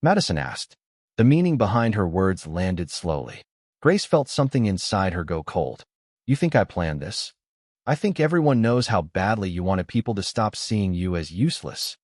Madison asked. The meaning behind her words landed slowly. Grace felt something inside her go cold. You think I planned this? I think everyone knows how badly you wanted people to stop seeing you as useless.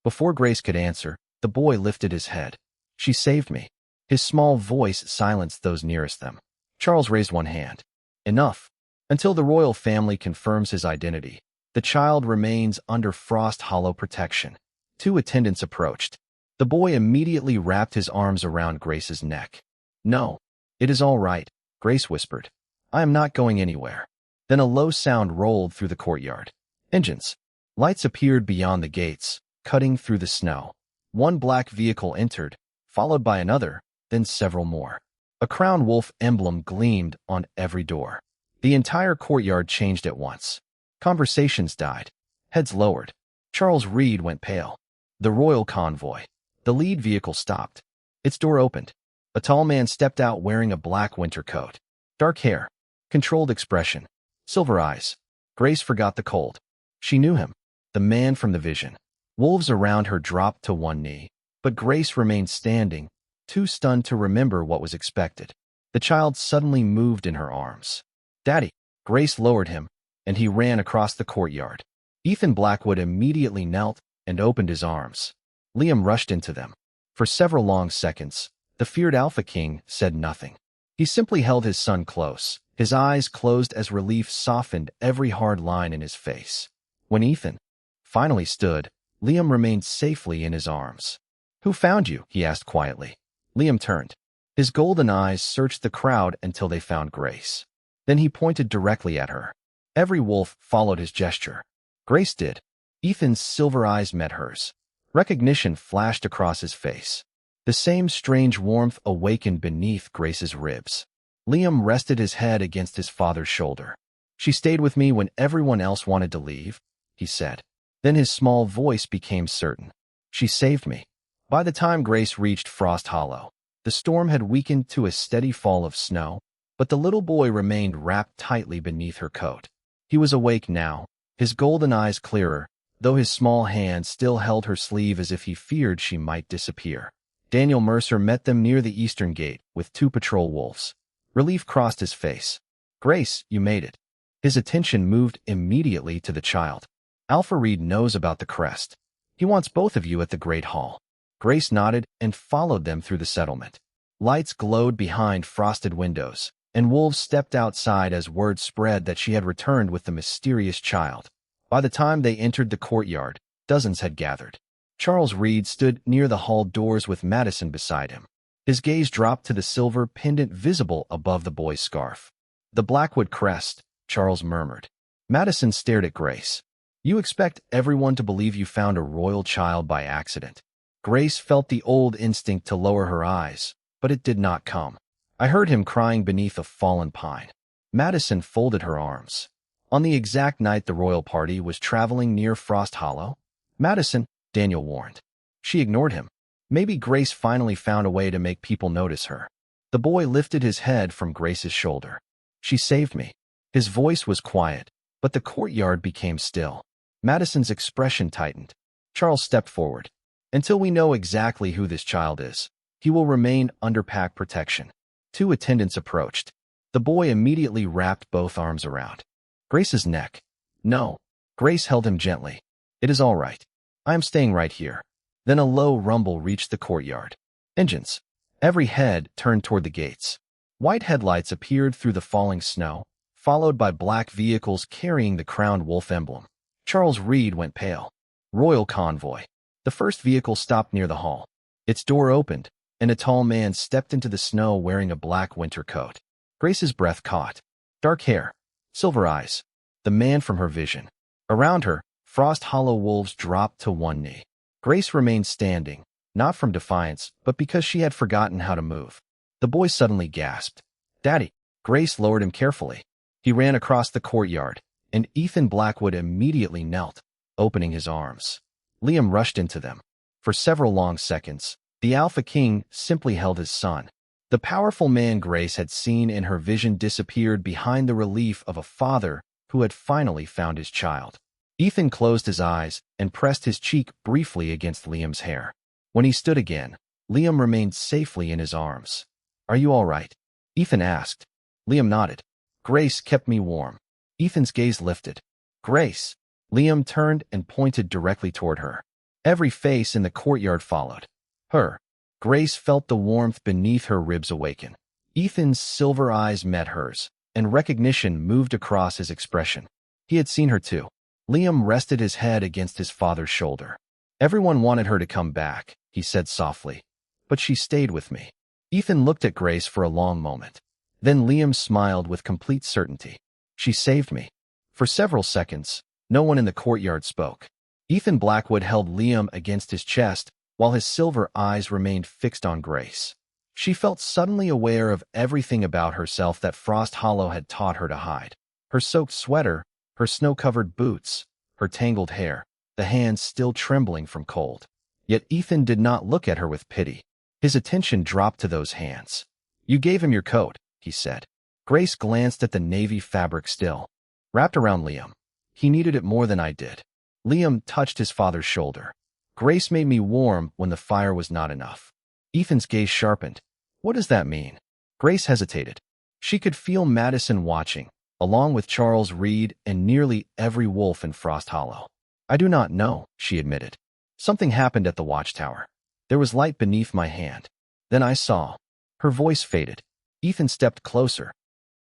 Before Grace could answer, the boy lifted his head. She saved me. His small voice silenced those nearest them. Charles raised one hand. Enough. Until the royal family confirms his identity, the child remains under Frost Hollow protection. Two attendants approached. The boy immediately wrapped his arms around Grace's neck. No. It is all right, Grace whispered. I am not going anywhere. Then a low sound rolled through the courtyard. Engines. Lights appeared beyond the gates, cutting through the snow. One black vehicle entered, followed by another, then several more. A crown wolf emblem gleamed on every door. The entire courtyard changed at once. Conversations died. Heads lowered. Charles Reed went pale. The royal convoy. The lead vehicle stopped. Its door opened. A tall man stepped out wearing a black winter coat. Dark hair. Controlled expression. Silver eyes. Grace forgot the cold. She knew him. The man from the vision. Wolves around her dropped to one knee, but Grace remained standing, too stunned to remember what was expected. The child suddenly moved in her arms. Daddy. Grace lowered him, and he ran across the courtyard. Ethan Blackwood immediately knelt and opened his arms. Liam rushed into them. For several long seconds, the feared Alpha King said nothing. He simply held his son close, his eyes closed as relief softened every hard line in his face. When Ethan finally stood, Liam remained safely in his arms. Who found you? He asked quietly. Liam turned. His golden eyes searched the crowd until they found Grace. Then he pointed directly at her. Every wolf followed his gesture. Grace did. Ethan's silver eyes met hers. Recognition flashed across his face. The same strange warmth awakened beneath Grace's ribs. Liam rested his head against his father's shoulder. She stayed with me when everyone else wanted to leave, he said. Then his small voice became certain. She saved me. By the time Grace reached Frost Hollow, the storm had weakened to a steady fall of snow, but the little boy remained wrapped tightly beneath her coat. He was awake now, his golden eyes clearer, though his small hand still held her sleeve as if he feared she might disappear. Daniel Mercer met them near the eastern gate with 2 patrol wolves. Relief crossed his face. Grace, you made it. His attention moved immediately to the child. Alpha Reed knows about the crest. He wants both of you at the Great Hall. Grace nodded and followed them through the settlement. Lights glowed behind frosted windows, and wolves stepped outside as word spread that she had returned with the mysterious child. By the time they entered the courtyard, dozens had gathered. Charles Reed stood near the hall doors with Madison beside him. His gaze dropped to the silver pendant visible above the boy's scarf. The Blackwood crest, Charles murmured. Madison stared at Grace. You expect everyone to believe you found a royal child by accident. Grace felt the old instinct to lower her eyes, but it did not come. I heard him crying beneath a fallen pine. Madison folded her arms. On the exact night the royal party was traveling near Frost Hollow? Madison, Daniel warned. She ignored him. Maybe Grace finally found a way to make people notice her. The boy lifted his head from Grace's shoulder. She saved me. His voice was quiet, but the courtyard became still. Madison's expression tightened. Charles stepped forward. Until we know exactly who this child is, he will remain under pack protection. 2 attendants approached. The boy immediately wrapped both arms around Grace's neck. No. Grace held him gently. It is all right. I am staying right here. Then a low rumble reached the courtyard. Engines. Every head turned toward the gates. White headlights appeared through the falling snow, followed by black vehicles carrying the crowned wolf emblem. Charles Reed went pale. Royal convoy. The first vehicle stopped near the hall. Its door opened, and a tall man stepped into the snow wearing a black winter coat. Grace's breath caught. Dark hair, silver eyes. The man from her vision. Around her, Frost Hollow wolves dropped to one knee. Grace remained standing, not from defiance, but because she had forgotten how to move. The boy suddenly gasped. "Daddy!" Grace lowered him carefully. He ran across the courtyard, and Ethan Blackwood immediately knelt, opening his arms. Liam rushed into them. For several long seconds, the Alpha King simply held his son. The powerful man Grace had seen in her vision disappeared behind the relief of a father who had finally found his child. Ethan closed his eyes and pressed his cheek briefly against Liam's hair. When he stood again, Liam remained safely in his arms. "Are you all right?" Ethan asked. Liam nodded. "Grace kept me warm." Ethan's gaze lifted. "Grace." Liam turned and pointed directly toward her. Every face in the courtyard followed. Her. Grace felt the warmth beneath her ribs awaken. Ethan's silver eyes met hers, and recognition moved across his expression. He had seen her too. Liam rested his head against his father's shoulder. "Everyone wanted her to come back," he said softly. "But she stayed with me." Ethan looked at Grace for a long moment. Then Liam smiled with complete certainty. "She saved me." For several seconds, no one in the courtyard spoke. Ethan Blackwood held Liam against his chest, while his silver eyes remained fixed on Grace. She felt suddenly aware of everything about herself that Frost Hollow had taught her to hide. Her soaked sweater, her snow-covered boots, her tangled hair, the hands still trembling from cold. Yet Ethan did not look at her with pity. His attention dropped to those hands. "You gave him your coat," he said. Grace glanced at the navy fabric still, wrapped around Liam. "He needed it more than I did." Liam touched his father's shoulder. "Grace made me warm when the fire was not enough." Ethan's gaze sharpened. "What does that mean?" Grace hesitated. She could feel Madison watching, along with Charles Reed and nearly every wolf in Frost Hollow. "I do not know," she admitted. "Something happened at the watchtower. There was light beneath my hand. Then I saw." Her voice faded. Ethan stepped closer.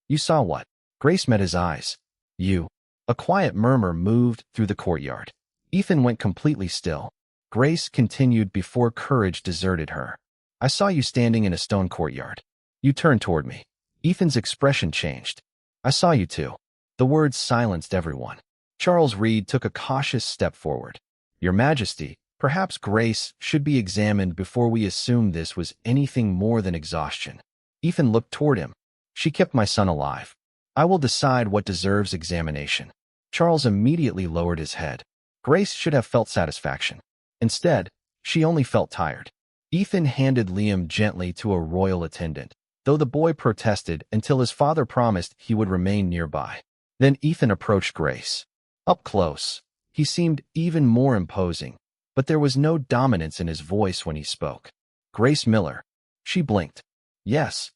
"You saw what?" Grace met his eyes. "You." A quiet murmur moved through the courtyard. Ethan went completely still. Grace continued before courage deserted her. "I saw you standing in a stone courtyard. You turned toward me." Ethan's expression changed. "I saw you too." The words silenced everyone. Charles Reed took a cautious step forward. "Your Majesty, perhaps Grace should be examined before we assume this was anything more than exhaustion." Ethan looked toward him. "She kept my son alive. I will decide what deserves examination." Charles immediately lowered his head. Grace should have felt satisfaction. Instead, she only felt tired. Ethan handed Liam gently to a royal attendant, though the boy protested until his father promised he would remain nearby. Then Ethan approached Grace. Up close, he seemed even more imposing, but there was no dominance in his voice when he spoke. "Grace Miller." She blinked. "Yes.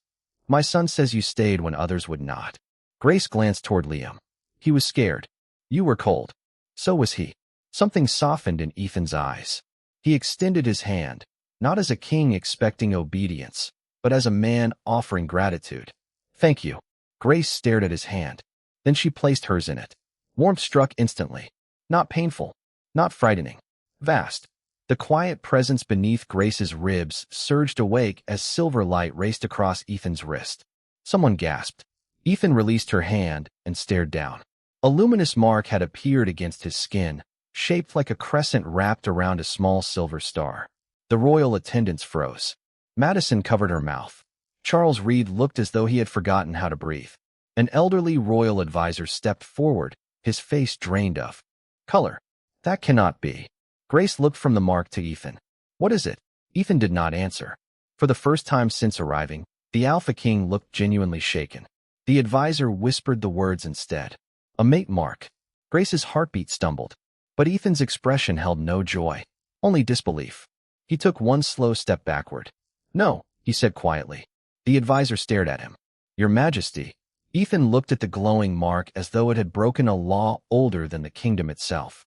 My son says you stayed when others would not." Grace glanced toward Liam. He was scared. "You were cold." So was he. Something softened in Ethan's eyes. He extended his hand, not as a king expecting obedience, but as a man offering gratitude. "Thank you." Grace stared at his hand. Then she placed hers in it. Warmth struck instantly. Not painful, not frightening. Vast. The quiet presence beneath Grace's ribs surged awake as silver light raced across Ethan's wrist. Someone gasped. Ethan released her hand and stared down. A luminous mark had appeared against his skin, shaped like a crescent wrapped around a small silver star. The royal attendants froze. Madison covered her mouth. Charles Reed looked as though he had forgotten how to breathe. An elderly royal advisor stepped forward, his face drained of color. "That cannot be." Grace looked from the mark to Ethan. "What is it?" Ethan did not answer. For the first time since arriving, the Alpha King looked genuinely shaken. The advisor whispered the words instead. "A mate mark." Grace's heartbeat stumbled, but Ethan's expression held no joy, only disbelief. He took one slow step backward. "No," he said quietly. The advisor stared at him. "Your Majesty." Ethan looked at the glowing mark as though it had broken a law older than the kingdom itself.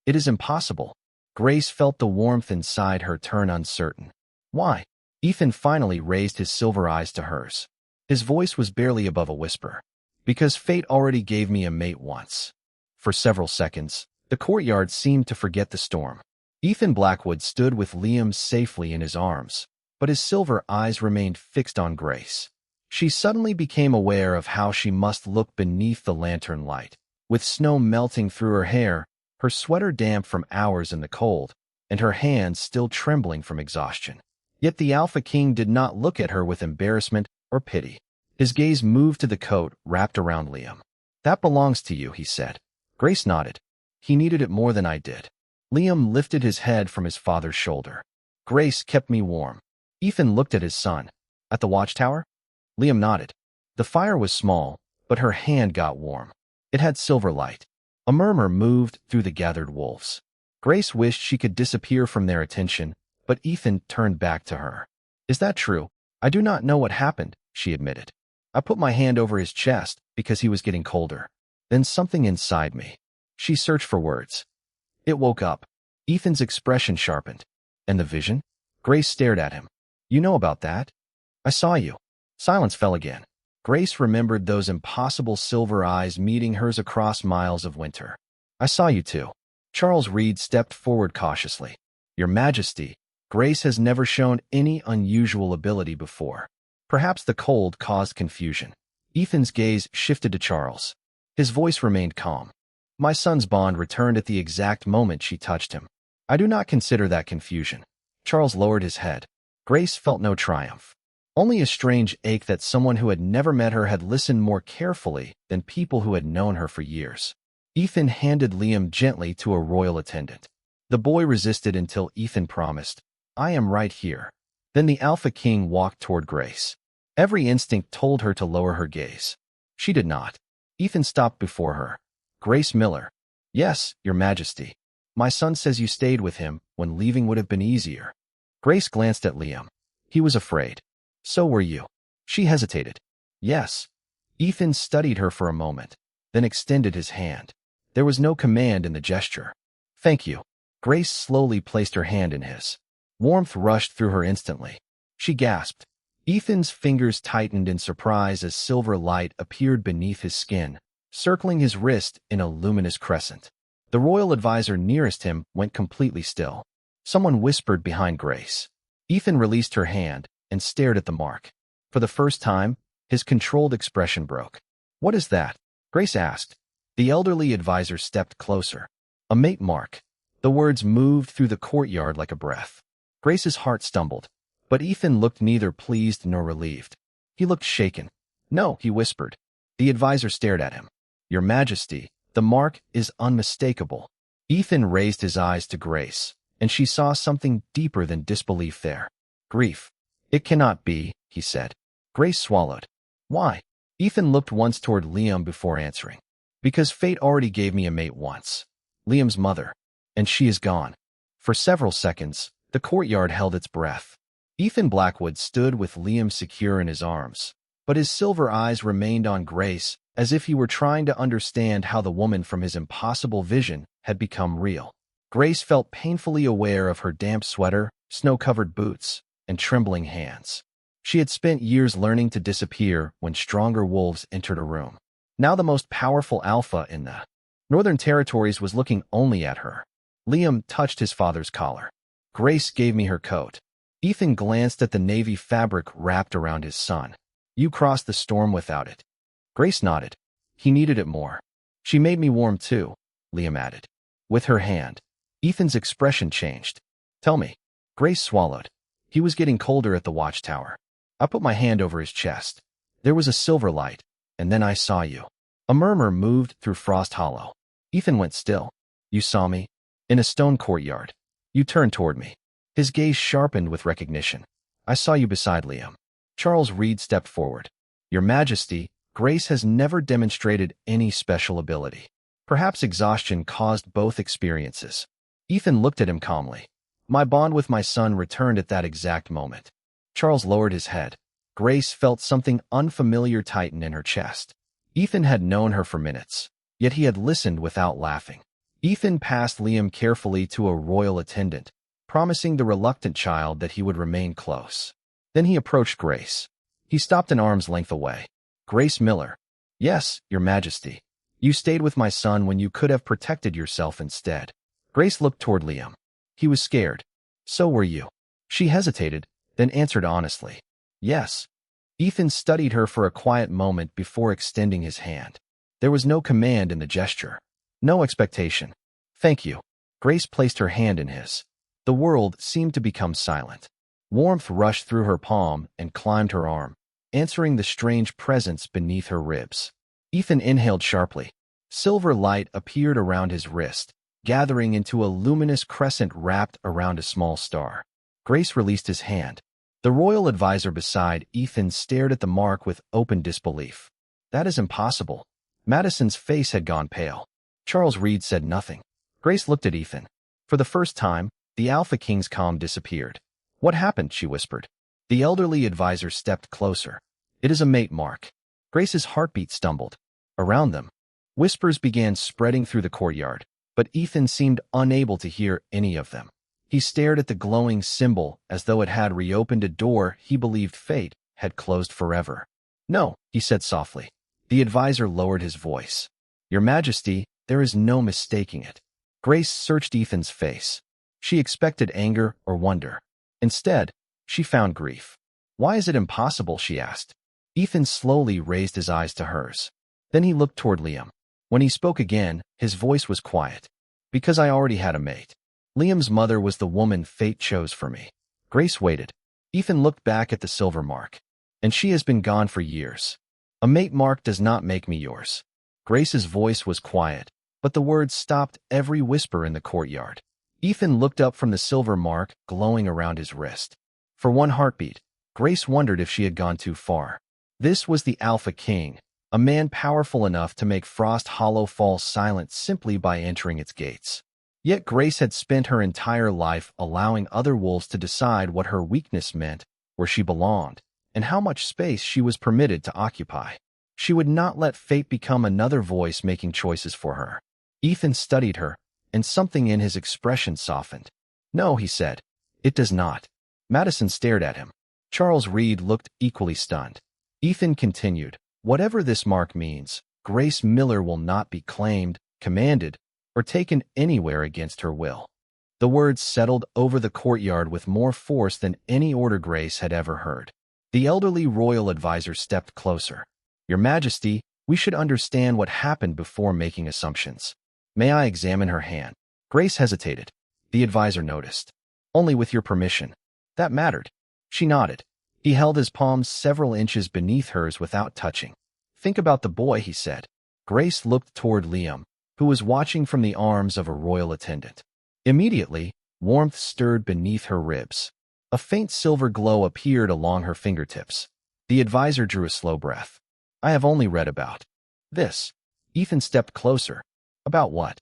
"It is impossible." Grace felt the warmth inside her turn uncertain. "Why?" Ethan finally raised his silver eyes to hers. His voice was barely above a whisper. Because fate already gave me a mate once. For several seconds, the courtyard seemed to forget the storm. Ethan Blackwood stood with Liam safely in his arms, but his silver eyes remained fixed on Grace. She suddenly became aware of how she must look beneath the lantern light, with snow melting through her hair, her sweater damp from hours in the cold, and her hands still trembling from exhaustion. Yet the Alpha King did not look at her with embarrassment or pity. His gaze moved to the coat wrapped around Liam. "That belongs to you," he said. Grace nodded. "He needed it more than I did." Liam lifted his head from his father's shoulder. "Grace kept me warm." Ethan looked at his son. "At the watchtower?" Liam nodded. The fire was small, but her hand got warm. It had silver light. A murmur moved through the gathered wolves. Grace wished she could disappear from their attention, but Ethan turned back to her. "Is that true? I do not know what happened," she admitted. "I put my hand over his chest because he was getting colder. Then something inside me." She searched for words. It woke up. Ethan's expression sharpened. "And the vision?" Grace stared at him. "You know about that?" "I saw you." Silence fell again. Grace remembered those impossible silver eyes meeting hers across miles of winter. "I saw you too." Charles Reed stepped forward cautiously. "Your Majesty, Grace has never shown any unusual ability before." Perhaps the cold caused confusion. Ethan's gaze shifted to Charles. His voice remained calm. "My son's bond returned at the exact moment she touched him. I do not consider that confusion." Charles lowered his head. Grace felt no triumph. Only a strange ache that someone who had never met her had listened more carefully than people who had known her for years. Ethan handed Liam gently to a royal attendant. The boy resisted until Ethan promised, "I am right here." Then the Alpha King walked toward Grace. Every instinct told her to lower her gaze. She did not. Ethan stopped before her. "Grace Miller." "Yes, Your Majesty. My son says you stayed with him when leaving would have been easier." Grace glanced at Liam. He was afraid. "So were you." She hesitated. "Yes." Ethan studied her for a moment, then extended his hand. There was no command in the gesture. "Thank you." Grace slowly placed her hand in his. Warmth rushed through her instantly. She gasped. Ethan's fingers tightened in surprise as silver light appeared beneath his skin, circling his wrist in a luminous crescent. The royal advisor nearest him went completely still. Someone whispered behind Grace. Ethan released her hand and stared at the mark. For the first time, his controlled expression broke. "What is that?" Grace asked. The elderly advisor stepped closer. "A mate mark." The words moved through the courtyard like a breath. Grace's heart stumbled, but Ethan looked neither pleased nor relieved. He looked shaken. "No," he whispered. The advisor stared at him. "Your Majesty, the mark is unmistakable." Ethan raised his eyes to Grace, and she saw something deeper than disbelief there. "Grief." "It cannot be," he said. Grace swallowed. "Why?" Ethan looked once toward Liam before answering. "Because fate already gave me a mate once. Liam's mother. And she is gone." For several seconds, the courtyard held its breath. Ethan Blackwood stood with Liam secure in his arms, but his silver eyes remained on Grace as if he were trying to understand how the woman from his impossible vision had become real. Grace felt painfully aware of her damp sweater, snow-covered boots, and trembling hands. She had spent years learning to disappear when stronger wolves entered a room. Now the most powerful alpha in the Northern Territories was looking only at her. Liam touched his father's collar. "Grace gave me her coat." Ethan glanced at the navy fabric wrapped around his son. "You crossed the storm without it." Grace nodded. "He needed it more." "She made me warm too," Liam added. With her hand. Ethan's expression changed. "Tell me." Grace swallowed. "He was getting colder at the watchtower. I put my hand over his chest. There was a silver light, and then I saw you." A murmur moved through Frost Hollow. Ethan went still. "You saw me?" "In a stone courtyard. You turned toward me." His gaze sharpened with recognition. "I saw you beside Liam." Charles Reed stepped forward. "Your Majesty, Grace has never demonstrated any special ability. Perhaps exhaustion caused both experiences." Ethan looked at him calmly. "My bond with my son returned at that exact moment." Charles lowered his head. Grace felt something unfamiliar tighten in her chest. Ethan had known her for minutes, yet he had listened without laughing. Ethan passed Liam carefully to a royal attendant, promising the reluctant child that he would remain close. Then he approached Grace. He stopped an arm's length away. "Grace Miller." Yes, Your Majesty. You stayed with my son when you could have protected yourself instead. Grace looked toward Liam. He was scared. So were you. She hesitated, then answered honestly. Yes. Ethan studied her for a quiet moment before extending his hand. There was no command in the gesture. No expectation. Thank you. Grace placed her hand in his. The world seemed to become silent. Warmth rushed through her palm and climbed her arm, answering the strange presence beneath her ribs. Ethan inhaled sharply. Silver light appeared around his wrist, gathering into a luminous crescent wrapped around a small star. Grace released his hand. The royal advisor beside Ethan stared at the mark with open disbelief. That is impossible. Madison's face had gone pale. Charles Reed said nothing. Grace looked at Ethan. For the first time, the Alpha King's calm disappeared. What happened? She whispered. The elderly advisor stepped closer. It is a mate mark. Grace's heartbeat stumbled. Around them, whispers began spreading through the courtyard, but Ethan seemed unable to hear any of them. He stared at the glowing symbol as though it had reopened a door he believed fate had closed forever. No, he said softly. The advisor lowered his voice. Your Majesty, there is no mistaking it. Grace searched Ethan's face. She expected anger or wonder. Instead, she found grief. Why is it impossible? She asked. Ethan slowly raised his eyes to hers. Then he looked toward Liam. When he spoke again, his voice was quiet. Because I already had a mate. Liam's mother was the woman fate chose for me. Grace waited. Ethan looked back at the silver mark. And she has been gone for years. A mate mark does not make me yours. Grace's voice was quiet, but the words stopped every whisper in the courtyard. Ethan looked up from the silver mark glowing around his wrist. For one heartbeat, Grace wondered if she had gone too far. This was the Alpha King, a man powerful enough to make Frost Hollow fall silent simply by entering its gates. Yet Grace had spent her entire life allowing other wolves to decide what her weakness meant, where she belonged, and how much space she was permitted to occupy. She would not let fate become another voice making choices for her. Ethan studied her, and something in his expression softened. No, he said. It does not. Madison stared at him. Charles Reed looked equally stunned. Ethan continued. Whatever this mark means, Grace Miller will not be claimed, commanded, or taken anywhere against her will. The words settled over the courtyard with more force than any order Grace had ever heard. The elderly royal advisor stepped closer. Your Majesty, we should understand what happened before making assumptions. May I examine her hand? Grace hesitated. The advisor noticed. Only with your permission. That mattered. She nodded. He held his palms several inches beneath hers without touching. Think about the boy, he said. Grace looked toward Liam, who was watching from the arms of a royal attendant. Immediately, warmth stirred beneath her ribs. A faint silver glow appeared along her fingertips. The advisor drew a slow breath. I have only read about this. Ethan stepped closer. About what?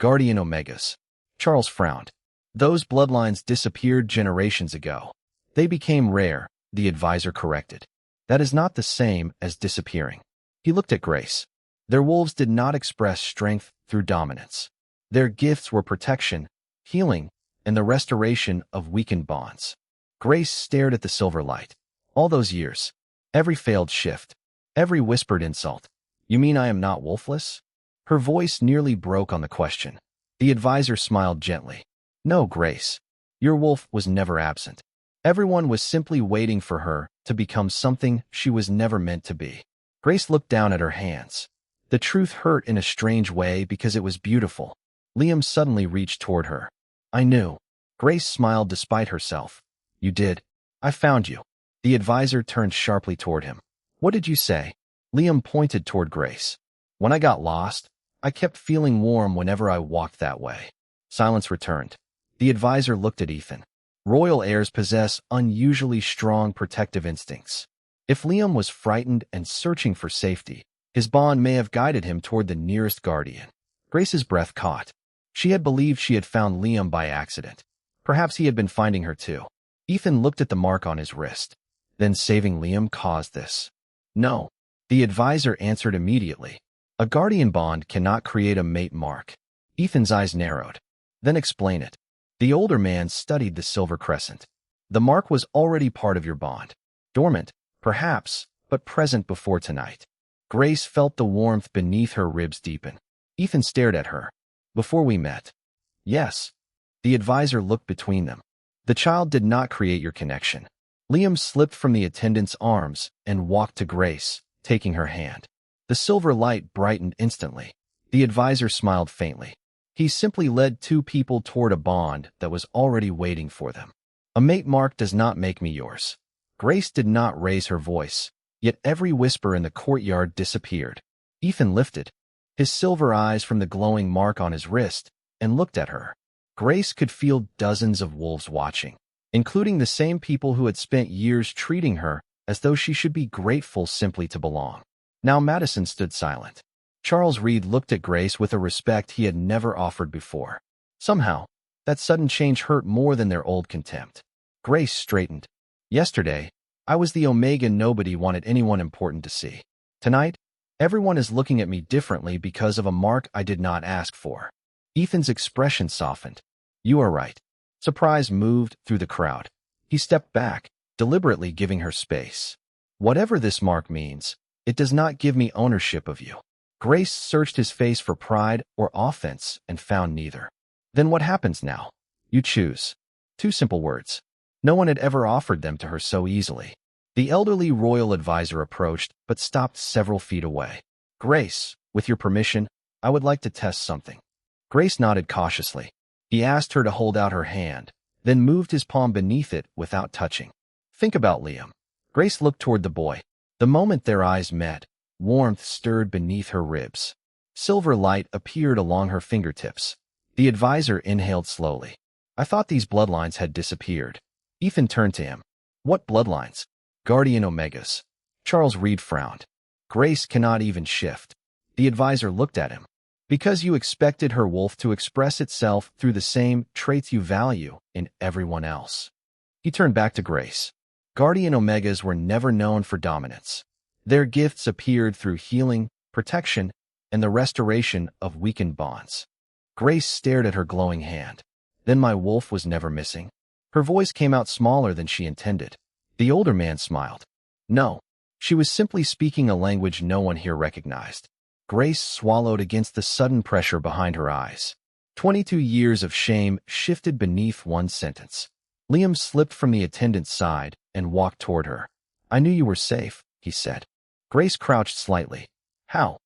Guardian Omegas. Charles frowned. Those bloodlines disappeared generations ago. They became rare, the advisor corrected. That is not the same as disappearing. He looked at Grace. Their wolves did not express strength through dominance. Their gifts were protection, healing, and the restoration of weakened bonds. Grace stared at the silver light. All those years. Every failed shift. Every whispered insult. You mean I am not wolfless? Her voice nearly broke on the question. The advisor smiled gently. No, Grace. Your wolf was never absent. Everyone was simply waiting for her to become something she was never meant to be. Grace looked down at her hands. The truth hurt in a strange way because it was beautiful. Liam suddenly reached toward her. I knew. Grace smiled despite herself. You did. I found you. The advisor turned sharply toward him. What did you say? Liam pointed toward Grace. When I got lost, I kept feeling warm whenever I walked that way. Silence returned. The advisor looked at Ethan. Royal heirs possess unusually strong protective instincts. If Liam was frightened and searching for safety, his bond may have guided him toward the nearest guardian. Grace's breath caught. She had believed she had found Liam by accident. Perhaps he had been finding her too. Ethan looked at the mark on his wrist. Then saving Liam caused this. No. The advisor answered immediately. A guardian bond cannot create a mate mark. Ethan's eyes narrowed. Then explain it. The older man studied the silver crescent. The mark was already part of your bond. Dormant, perhaps, but present before tonight. Grace felt the warmth beneath her ribs deepen. Ethan stared at her. Before we met. Yes. The advisor looked between them. The child did not create your connection. Liam slipped from the attendant's arms and walked to Grace, taking her hand. The silver light brightened instantly. The advisor smiled faintly. He simply led two people toward a bond that was already waiting for them. A mate mark does not make me yours. Grace did not raise her voice, yet every whisper in the courtyard disappeared. Ethan lifted his silver eyes from the glowing mark on his wrist and looked at her. Grace could feel dozens of wolves watching, including the same people who had spent years treating her as though she should be grateful simply to belong. Now Madison stood silent. Charles Reed looked at Grace with a respect he had never offered before. Somehow, that sudden change hurt more than their old contempt. Grace straightened. Yesterday, I was the Omega nobody wanted anyone important to see. Tonight, everyone is looking at me differently because of a mark I did not ask for. Ethan's expression softened. You are right. Surprise moved through the crowd. He stepped back, deliberately giving her space. Whatever this mark means, it does not give me ownership of you. Grace searched his face for pride or offense and found neither. Then what happens now? You choose. Two simple words. No one had ever offered them to her so easily. The elderly royal advisor approached, but stopped several feet away. Grace, with your permission, I would like to test something. Grace nodded cautiously. He asked her to hold out her hand, then moved his palm beneath it without touching. Think about Liam. Grace looked toward the boy. The moment their eyes met, warmth stirred beneath her ribs. Silver light appeared along her fingertips. The advisor inhaled slowly. I thought these bloodlines had disappeared. Ethan turned to him. What bloodlines? Guardian Omegas. Charles Reed frowned. Grace cannot even shift. The advisor looked at him. Because you expected her wolf to express itself through the same traits you value in everyone else. He turned back to Grace. Guardian Omegas were never known for dominance. Their gifts appeared through healing, protection, and the restoration of weakened bonds. Grace stared at her glowing hand. Then my wolf was never missing. Her voice came out smaller than she intended. The older man smiled. No, she was simply speaking a language no one here recognized. Grace swallowed against the sudden pressure behind her eyes. 22 years of shame shifted beneath one sentence. Liam slipped from the attendant's side and walked toward her. I knew you were safe, he said. Grace crouched slightly. How?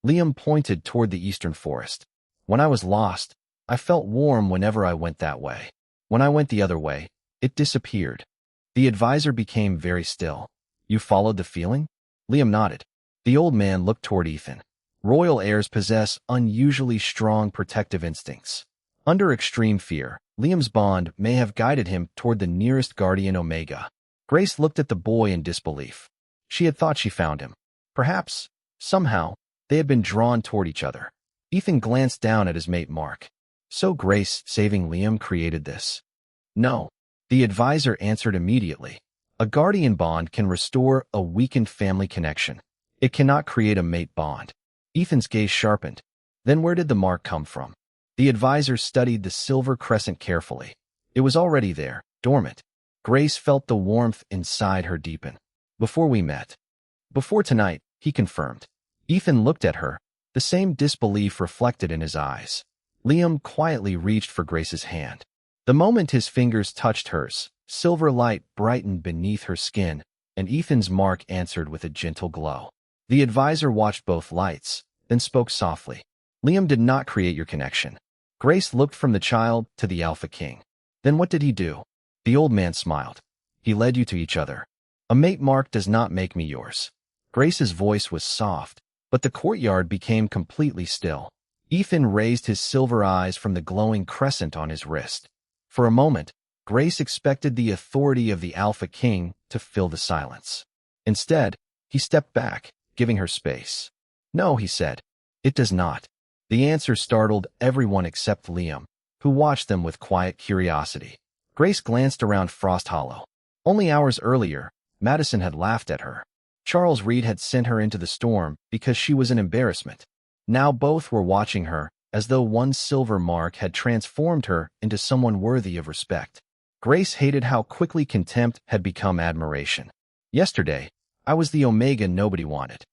Liam pointed toward the eastern forest. When I was lost, I felt warm whenever I went that way. When I went the other way, it disappeared. The advisor became very still. You followed the feeling? Liam nodded. The old man looked toward Ethan. Royal heirs possess unusually strong protective instincts. Under extreme fear, Liam's bond may have guided him toward the nearest guardian Omega. Grace looked at the boy in disbelief. She had thought she found him. Perhaps, somehow, they had been drawn toward each other. Ethan glanced down at his mate Mark. So Grace saving Liam created this? No. The advisor answered immediately. A guardian bond can restore a weakened family connection. It cannot create a mate bond. Ethan's gaze sharpened. Then where did the mark come from? The advisor studied the silver crescent carefully. It was already there, dormant. Grace felt the warmth inside her deepen. Before we met. Before tonight, he confirmed. Ethan looked at her, the same disbelief reflected in his eyes. Liam quietly reached for Grace's hand. The moment his fingers touched hers, silver light brightened beneath her skin, and Ethan's mark answered with a gentle glow. The advisor watched both lights, then spoke softly. Liam did not create your connection. Grace looked from the child to the Alpha King. Then what did he do? The old man smiled. He led you to each other. A mate mark does not make me yours. Grace's voice was soft, but the courtyard became completely still. Ethan raised his silver eyes from the glowing crescent on his wrist. For a moment, Grace expected the authority of the Alpha King to fill the silence. Instead, he stepped back, giving her space. No, he said. It does not. The answer startled everyone except Liam, who watched them with quiet curiosity. Grace glanced around Frost Hollow. Only hours earlier, Madison had laughed at her. Charles Reed had sent her into the storm because she was an embarrassment. Now both were watching her, as though one silver mark had transformed her into someone worthy of respect. Grace hated how quickly contempt had become admiration. Yesterday, I was the Omega nobody wanted.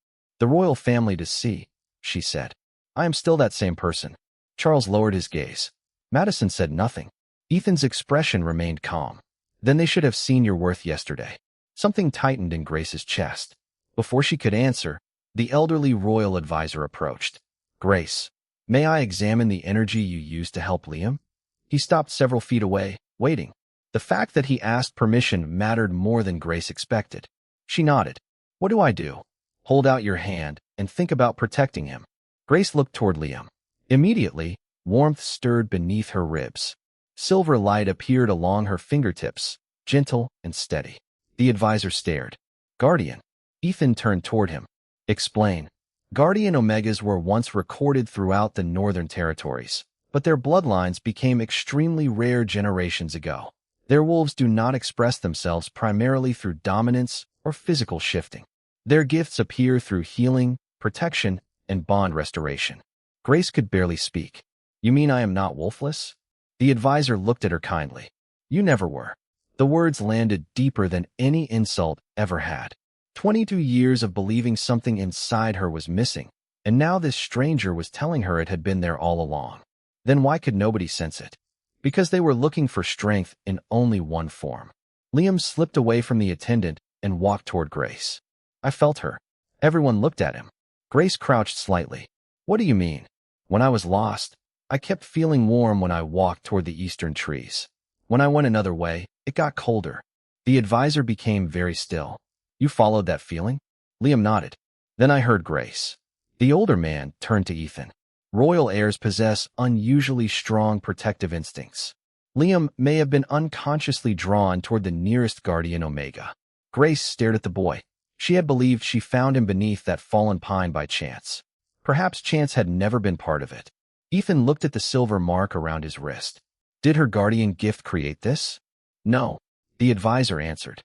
The royal family to see, she said. I am still that same person. Charles lowered his gaze. Madison said nothing. Ethan's expression remained calm. Then they should have seen your worth yesterday. Something tightened in Grace's chest. Before she could answer, the elderly royal advisor approached. Grace, may I examine the energy you used to help Liam? He stopped several feet away, waiting. The fact that he asked permission mattered more than Grace expected. She nodded. What do I do? Hold out your hand and think about protecting him. Grace looked toward Liam. Immediately, warmth stirred beneath her ribs. Silver light appeared along her fingertips, gentle and steady. The advisor stared. Guardian. Ethan turned toward him. Explain. Guardian Omegas were once recorded throughout the Northern Territories, but their bloodlines became extremely rare generations ago. Their wolves do not express themselves primarily through dominance or physical shifting. Their gifts appear through healing, protection, and bond restoration. Grace could barely speak. You mean I am not wolfless? The advisor looked at her kindly. You never were. The words landed deeper than any insult ever had. 22 years of believing something inside her was missing, and now this stranger was telling her it had been there all along. Then why could nobody sense it? Because they were looking for strength in only one form. Liam slipped away from the attendant and walked toward Grace. I felt her. Everyone looked at him. Grace crouched slightly. What do you mean? When I was lost, I kept feeling warm when I walked toward the eastern trees. When I went another way, it got colder. The advisor became very still. You followed that feeling? Liam nodded. Then I heard Grace. The older man turned to Ethan. Royal heirs possess unusually strong protective instincts. Liam may have been unconsciously drawn toward the nearest guardian Omega. Grace stared at the boy. She had believed she found him beneath that fallen pine by chance. Perhaps chance had never been part of it. Ethan looked at the silver mark around his wrist. Did her guardian gift create this? No, the advisor answered.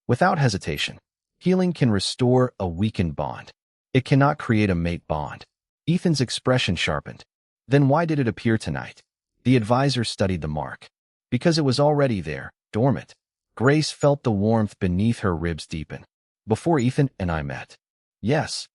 Without hesitation, healing can restore a weakened bond. It cannot create a mate bond. Ethan's expression sharpened. Then why did it appear tonight? The advisor studied the mark. Because it was already there, dormant. Grace felt the warmth beneath her ribs deepen. Before Ethan and I met. Yes.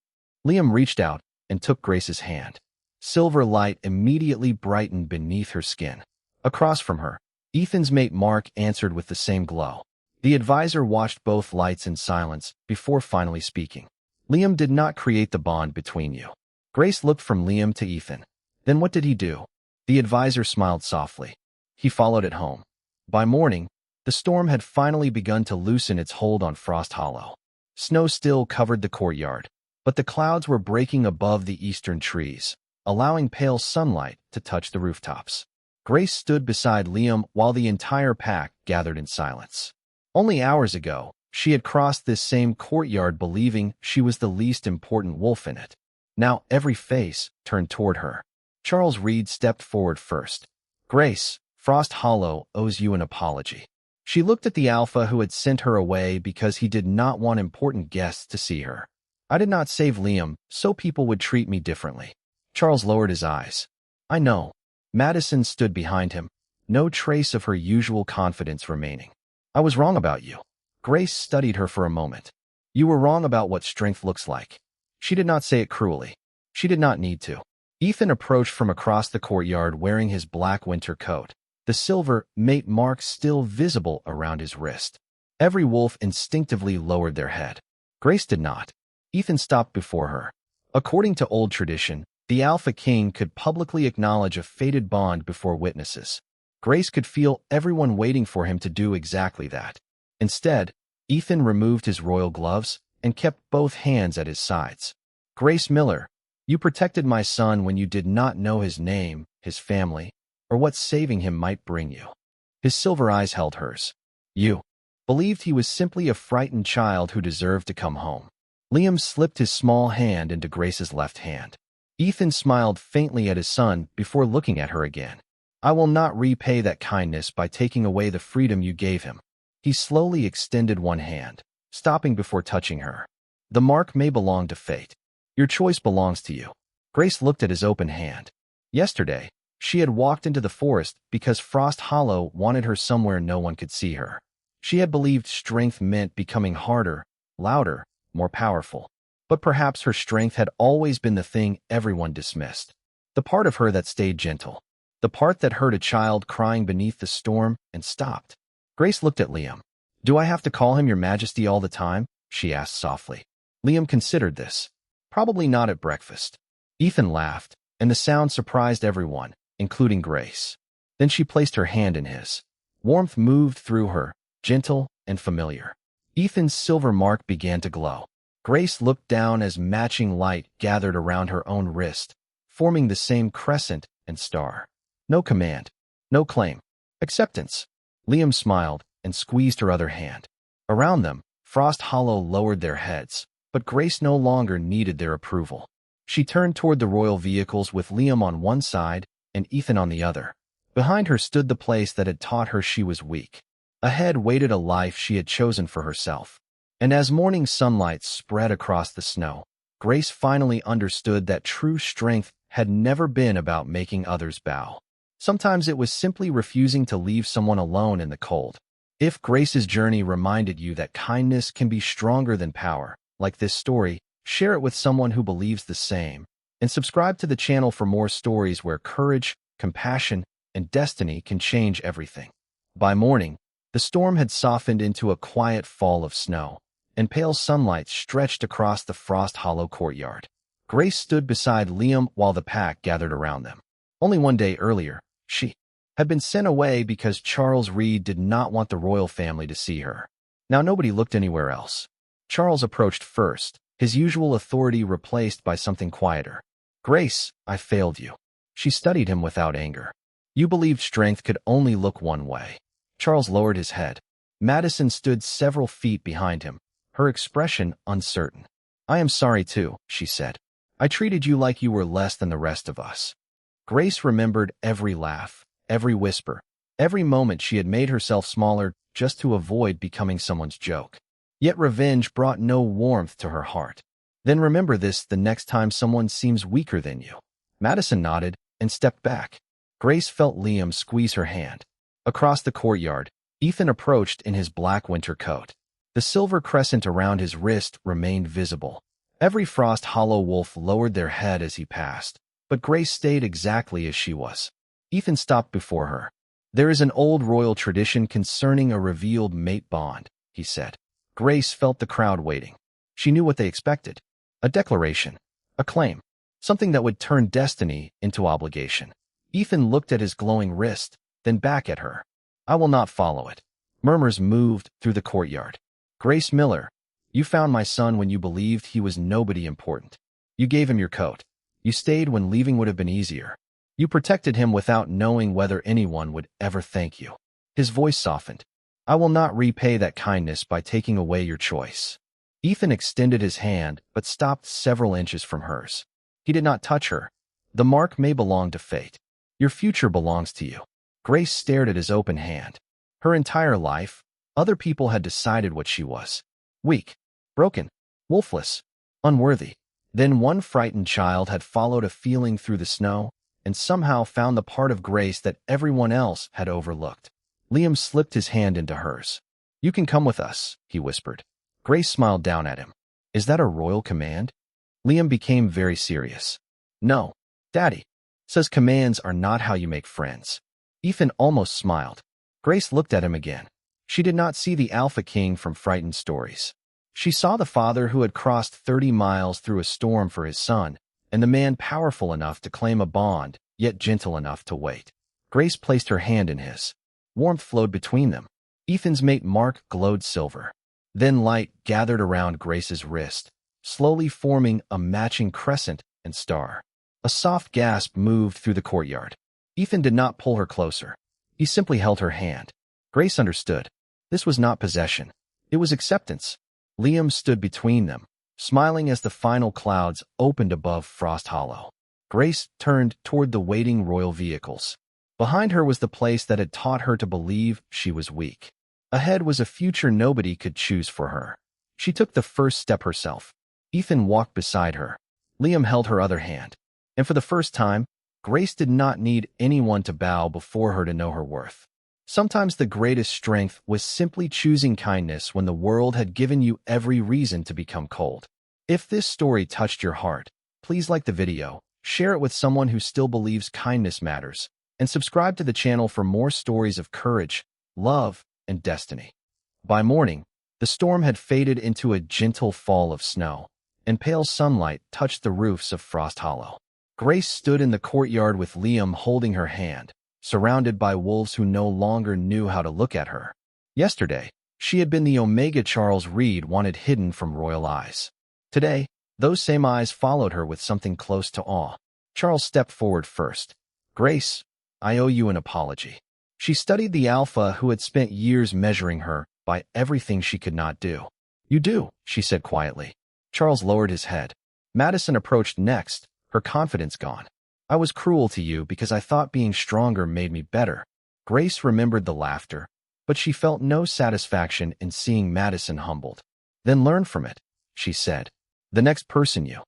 Liam reached out and took Grace's hand. Silver light immediately brightened beneath her skin. Across from her, Ethan's mate Mark answered with the same glow. The advisor watched both lights in silence before finally speaking. Liam did not create the bond between you. Grace looked from Liam to Ethan. Then what did he do? The advisor smiled softly. He followed it home. By morning, the storm had finally begun to loosen its hold on Frost Hollow. Snow still covered the courtyard, but the clouds were breaking above the eastern trees, allowing pale sunlight to touch the rooftops. Grace stood beside Liam while the entire pack gathered in silence. Only hours ago, she had crossed this same courtyard believing she was the least important wolf in it. Now every face turned toward her. Charles Reed stepped forward first. Grace, Frost Hollow owes you an apology. She looked at the alpha who had sent her away because he did not want important guests to see her. I did not save Liam, so people would treat me differently. Charles lowered his eyes. I know. Madison stood behind him, no trace of her usual confidence remaining. I was wrong about you. Grace studied her for a moment. You were wrong about what strength looks like. She did not say it cruelly. She did not need to. Ethan approached from across the courtyard wearing his black winter coat, the silver mate mark still visible around his wrist. Every wolf instinctively lowered their head. Grace did not. Ethan stopped before her. According to old tradition, the Alpha King could publicly acknowledge a fated bond before witnesses. Grace could feel everyone waiting for him to do exactly that. Instead, Ethan removed his royal gloves and kept both hands at his sides. Grace Miller, you protected my son when you did not know his name, his family, or what saving him might bring you. His silver eyes held hers. You believed he was simply a frightened child who deserved to come home. Liam slipped his small hand into Grace's left hand. Ethan smiled faintly at his son before looking at her again. I will not repay that kindness by taking away the freedom you gave him. He slowly extended one hand, stopping before touching her. The mark may belong to fate. Your choice belongs to you. Grace looked at his open hand. Yesterday, she had walked into the forest because Frost Hollow wanted her somewhere no one could see her. She had believed strength meant becoming harder, louder, more powerful. But perhaps her strength had always been the thing everyone dismissed. The part of her that stayed gentle. The part that heard a child crying beneath the storm and stopped. Grace looked at Liam. "Do I have to call him Your Majesty all the time?" she asked softly. Liam considered this. Probably not at breakfast. Ethan laughed, and the sound surprised everyone, including Grace. Then she placed her hand in his. Warmth moved through her, gentle and familiar. Ethan's silver mark began to glow. Grace looked down as matching light gathered around her own wrist, forming the same crescent and star. No command, no claim. Acceptance. Liam smiled and squeezed her other hand. Around them, Frost Hollow lowered their heads, but Grace no longer needed their approval. She turned toward the royal vehicles with Liam on one side and Ethan on the other. Behind her stood the place that had taught her she was weak. Ahead waited a life she had chosen for herself. And as morning sunlight spread across the snow, Grace finally understood that true strength had never been about making others bow. Sometimes it was simply refusing to leave someone alone in the cold. If Grace's journey reminded you that kindness can be stronger than power, like this story, share it with someone who believes the same, and subscribe to the channel for more stories where courage, compassion, and destiny can change everything. By morning, the storm had softened into a quiet fall of snow, and pale sunlight stretched across the Frost Hollow courtyard. Grace stood beside Liam while the pack gathered around them. Only one day earlier, she had been sent away because Charles Reed did not want the royal family to see her. Now nobody looked anywhere else. Charles approached first, his usual authority replaced by something quieter. "Grace, I failed you." She studied him without anger. "You believed strength could only look one way." Charles lowered his head. Madison stood several feet behind him, her expression uncertain. "I am sorry too," she said. "I treated you like you were less than the rest of us." Grace remembered every laugh, every whisper, every moment she had made herself smaller just to avoid becoming someone's joke. Yet revenge brought no warmth to her heart. "Then remember this the next time someone seems weaker than you." Madison nodded and stepped back. Grace felt Liam squeeze her hand. Across the courtyard, Ethan approached in his black winter coat. The silver crescent around his wrist remained visible. Every Frost Hollow wolf lowered their head as he passed, but Grace stayed exactly as she was. Ethan stopped before her. "There is an old royal tradition concerning a revealed mate bond," he said. Grace felt the crowd waiting. She knew what they expected. A declaration. A claim. Something that would turn destiny into obligation. Ethan looked at his glowing wrist, then back at her. "I will not follow it." Murmurs moved through the courtyard. "Grace Miller, you found my son when you believed he was nobody important. You gave him your coat. You stayed when leaving would have been easier. You protected him without knowing whether anyone would ever thank you." His voice softened. "I will not repay that kindness by taking away your choice." Ethan extended his hand, but stopped several inches from hers. He did not touch her. "The mark may belong to fate. Your future belongs to you." Grace stared at his open hand. Her entire life, other people had decided what she was. Weak, broken, wolfless, unworthy. Then one frightened child had followed a feeling through the snow and somehow found the part of Grace that everyone else had overlooked. Liam slipped his hand into hers. "You can come with us," he whispered. Grace smiled down at him. "Is that a royal command?" Liam became very serious. "No, Daddy says commands are not how you make friends." Ethan almost smiled. Grace looked at him again. She did not see the Alpha King from frightened stories. She saw the father who had crossed 30 miles through a storm for his son, and the man powerful enough to claim a bond, yet gentle enough to wait. Grace placed her hand in his. Warmth flowed between them. Ethan's mate Mark glowed silver. Then light gathered around Grace's wrist, slowly forming a matching crescent and star. A soft gasp moved through the courtyard. Ethan did not pull her closer. He simply held her hand. Grace understood. This was not possession. It was acceptance. Liam stood between them, smiling as the final clouds opened above Frost Hollow. Grace turned toward the waiting royal vehicles. Behind her was the place that had taught her to believe she was weak. Ahead was a future nobody could choose for her. She took the first step herself. Ethan walked beside her. Liam held her other hand. And for the first time, Grace did not need anyone to bow before her to know her worth. Sometimes the greatest strength was simply choosing kindness when the world had given you every reason to become cold. If this story touched your heart, please like the video, share it with someone who still believes kindness matters, and subscribe to the channel for more stories of courage, love, and destiny. By morning, the storm had faded into a gentle fall of snow, and pale sunlight touched the roofs of Frost Hollow. Grace stood in the courtyard with Liam holding her hand, surrounded by wolves who no longer knew how to look at her. Yesterday, she had been the Omega Charles Reed wanted hidden from royal eyes. Today, those same eyes followed her with something close to awe. Charles stepped forward first. "Grace, I owe you an apology." She studied the alpha who had spent years measuring her by everything she could not do. "You do," she said quietly. Charles lowered his head. Madison approached next, her confidence gone. "I was cruel to you because I thought being stronger made me better." Grace remembered the laughter, but she felt no satisfaction in seeing Madison humbled. "Then learn from it," she said. "The next person you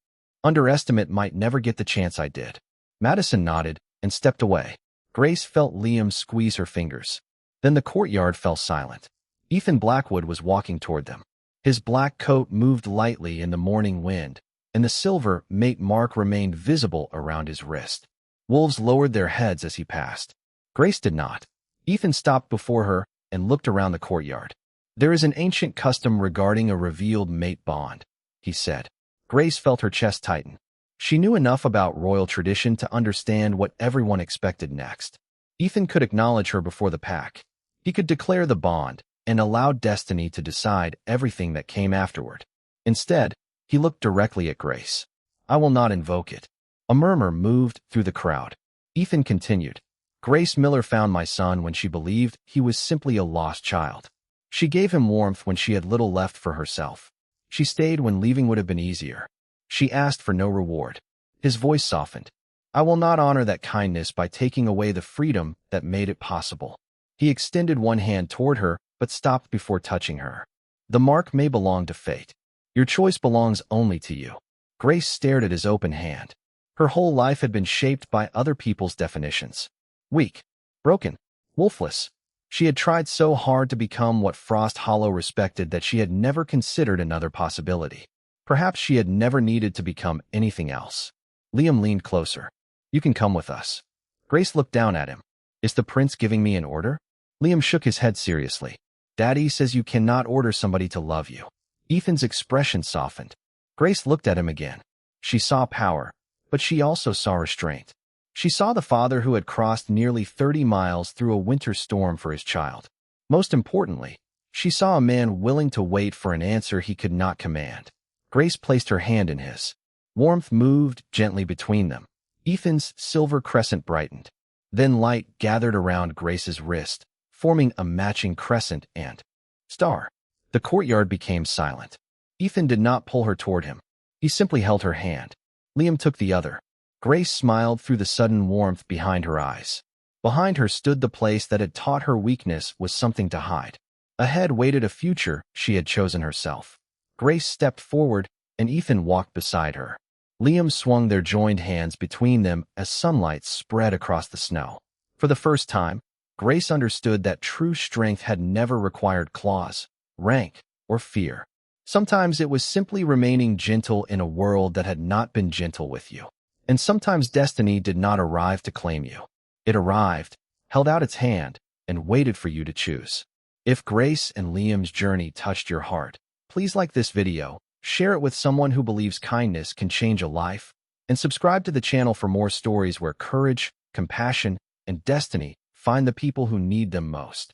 underestimate might never get the chance I did." Madison nodded and stepped away. Grace felt Liam squeeze her fingers. Then the courtyard fell silent. Ethan Blackwood was walking toward them. His black coat moved lightly in the morning wind, and the silver mate mark remained visible around his wrist. Wolves lowered their heads as he passed. Grace did not. Ethan stopped before her and looked around the courtyard. "There is an ancient custom regarding a revealed mate bond," he said. Grace felt her chest tighten. She knew enough about royal tradition to understand what everyone expected next. Ethan could acknowledge her before the pack. He could declare the bond and allow destiny to decide everything that came afterward. Instead, he looked directly at Grace. "I will not invoke it." A murmur moved through the crowd. Ethan continued. "Grace Miller found my son when she believed he was simply a lost child. She gave him warmth when she had little left for herself. She stayed when leaving would have been easier. She asked for no reward." His voice softened. "I will not honor that kindness by taking away the freedom that made it possible." He extended one hand toward her, but stopped before touching her. "The mark may belong to fate. Your choice belongs only to you." Grace stared at his open hand. Her whole life had been shaped by other people's definitions. Weak, broken, wolfless. She had tried so hard to become what Frost Hollow respected that she had never considered another possibility. Perhaps she had never needed to become anything else. Liam leaned closer. "You can come with us." Grace looked down at him. "Is the prince giving me an order?" Liam shook his head seriously. "Daddy says you cannot order somebody to love you." Ethan's expression softened. Grace looked at him again. She saw power, but she also saw restraint. She saw the father who had crossed nearly 30 miles through a winter storm for his child. Most importantly, she saw a man willing to wait for an answer he could not command. Grace placed her hand in his. Warmth moved gently between them. Ethan's silver crescent brightened. Then light gathered around Grace's wrist, forming a matching crescent and star. The courtyard became silent. Ethan did not pull her toward him. He simply held her hand. Liam took the other. Grace smiled through the sudden warmth behind her eyes. Behind her stood the place that had taught her weakness was something to hide. Ahead waited a future she had chosen herself. Grace stepped forward, and Ethan walked beside her. Liam swung their joined hands between them as sunlight spread across the snow. For the first time, Grace understood that true strength had never required claws, rank, or fear. Sometimes it was simply remaining gentle in a world that had not been gentle with you. And sometimes destiny did not arrive to claim you. It arrived, held out its hand, and waited for you to choose. If Grace and Liam's journey touched your heart, please like this video, share it with someone who believes kindness can change a life, and subscribe to the channel for more stories where courage, compassion, and destiny find the people who need them most.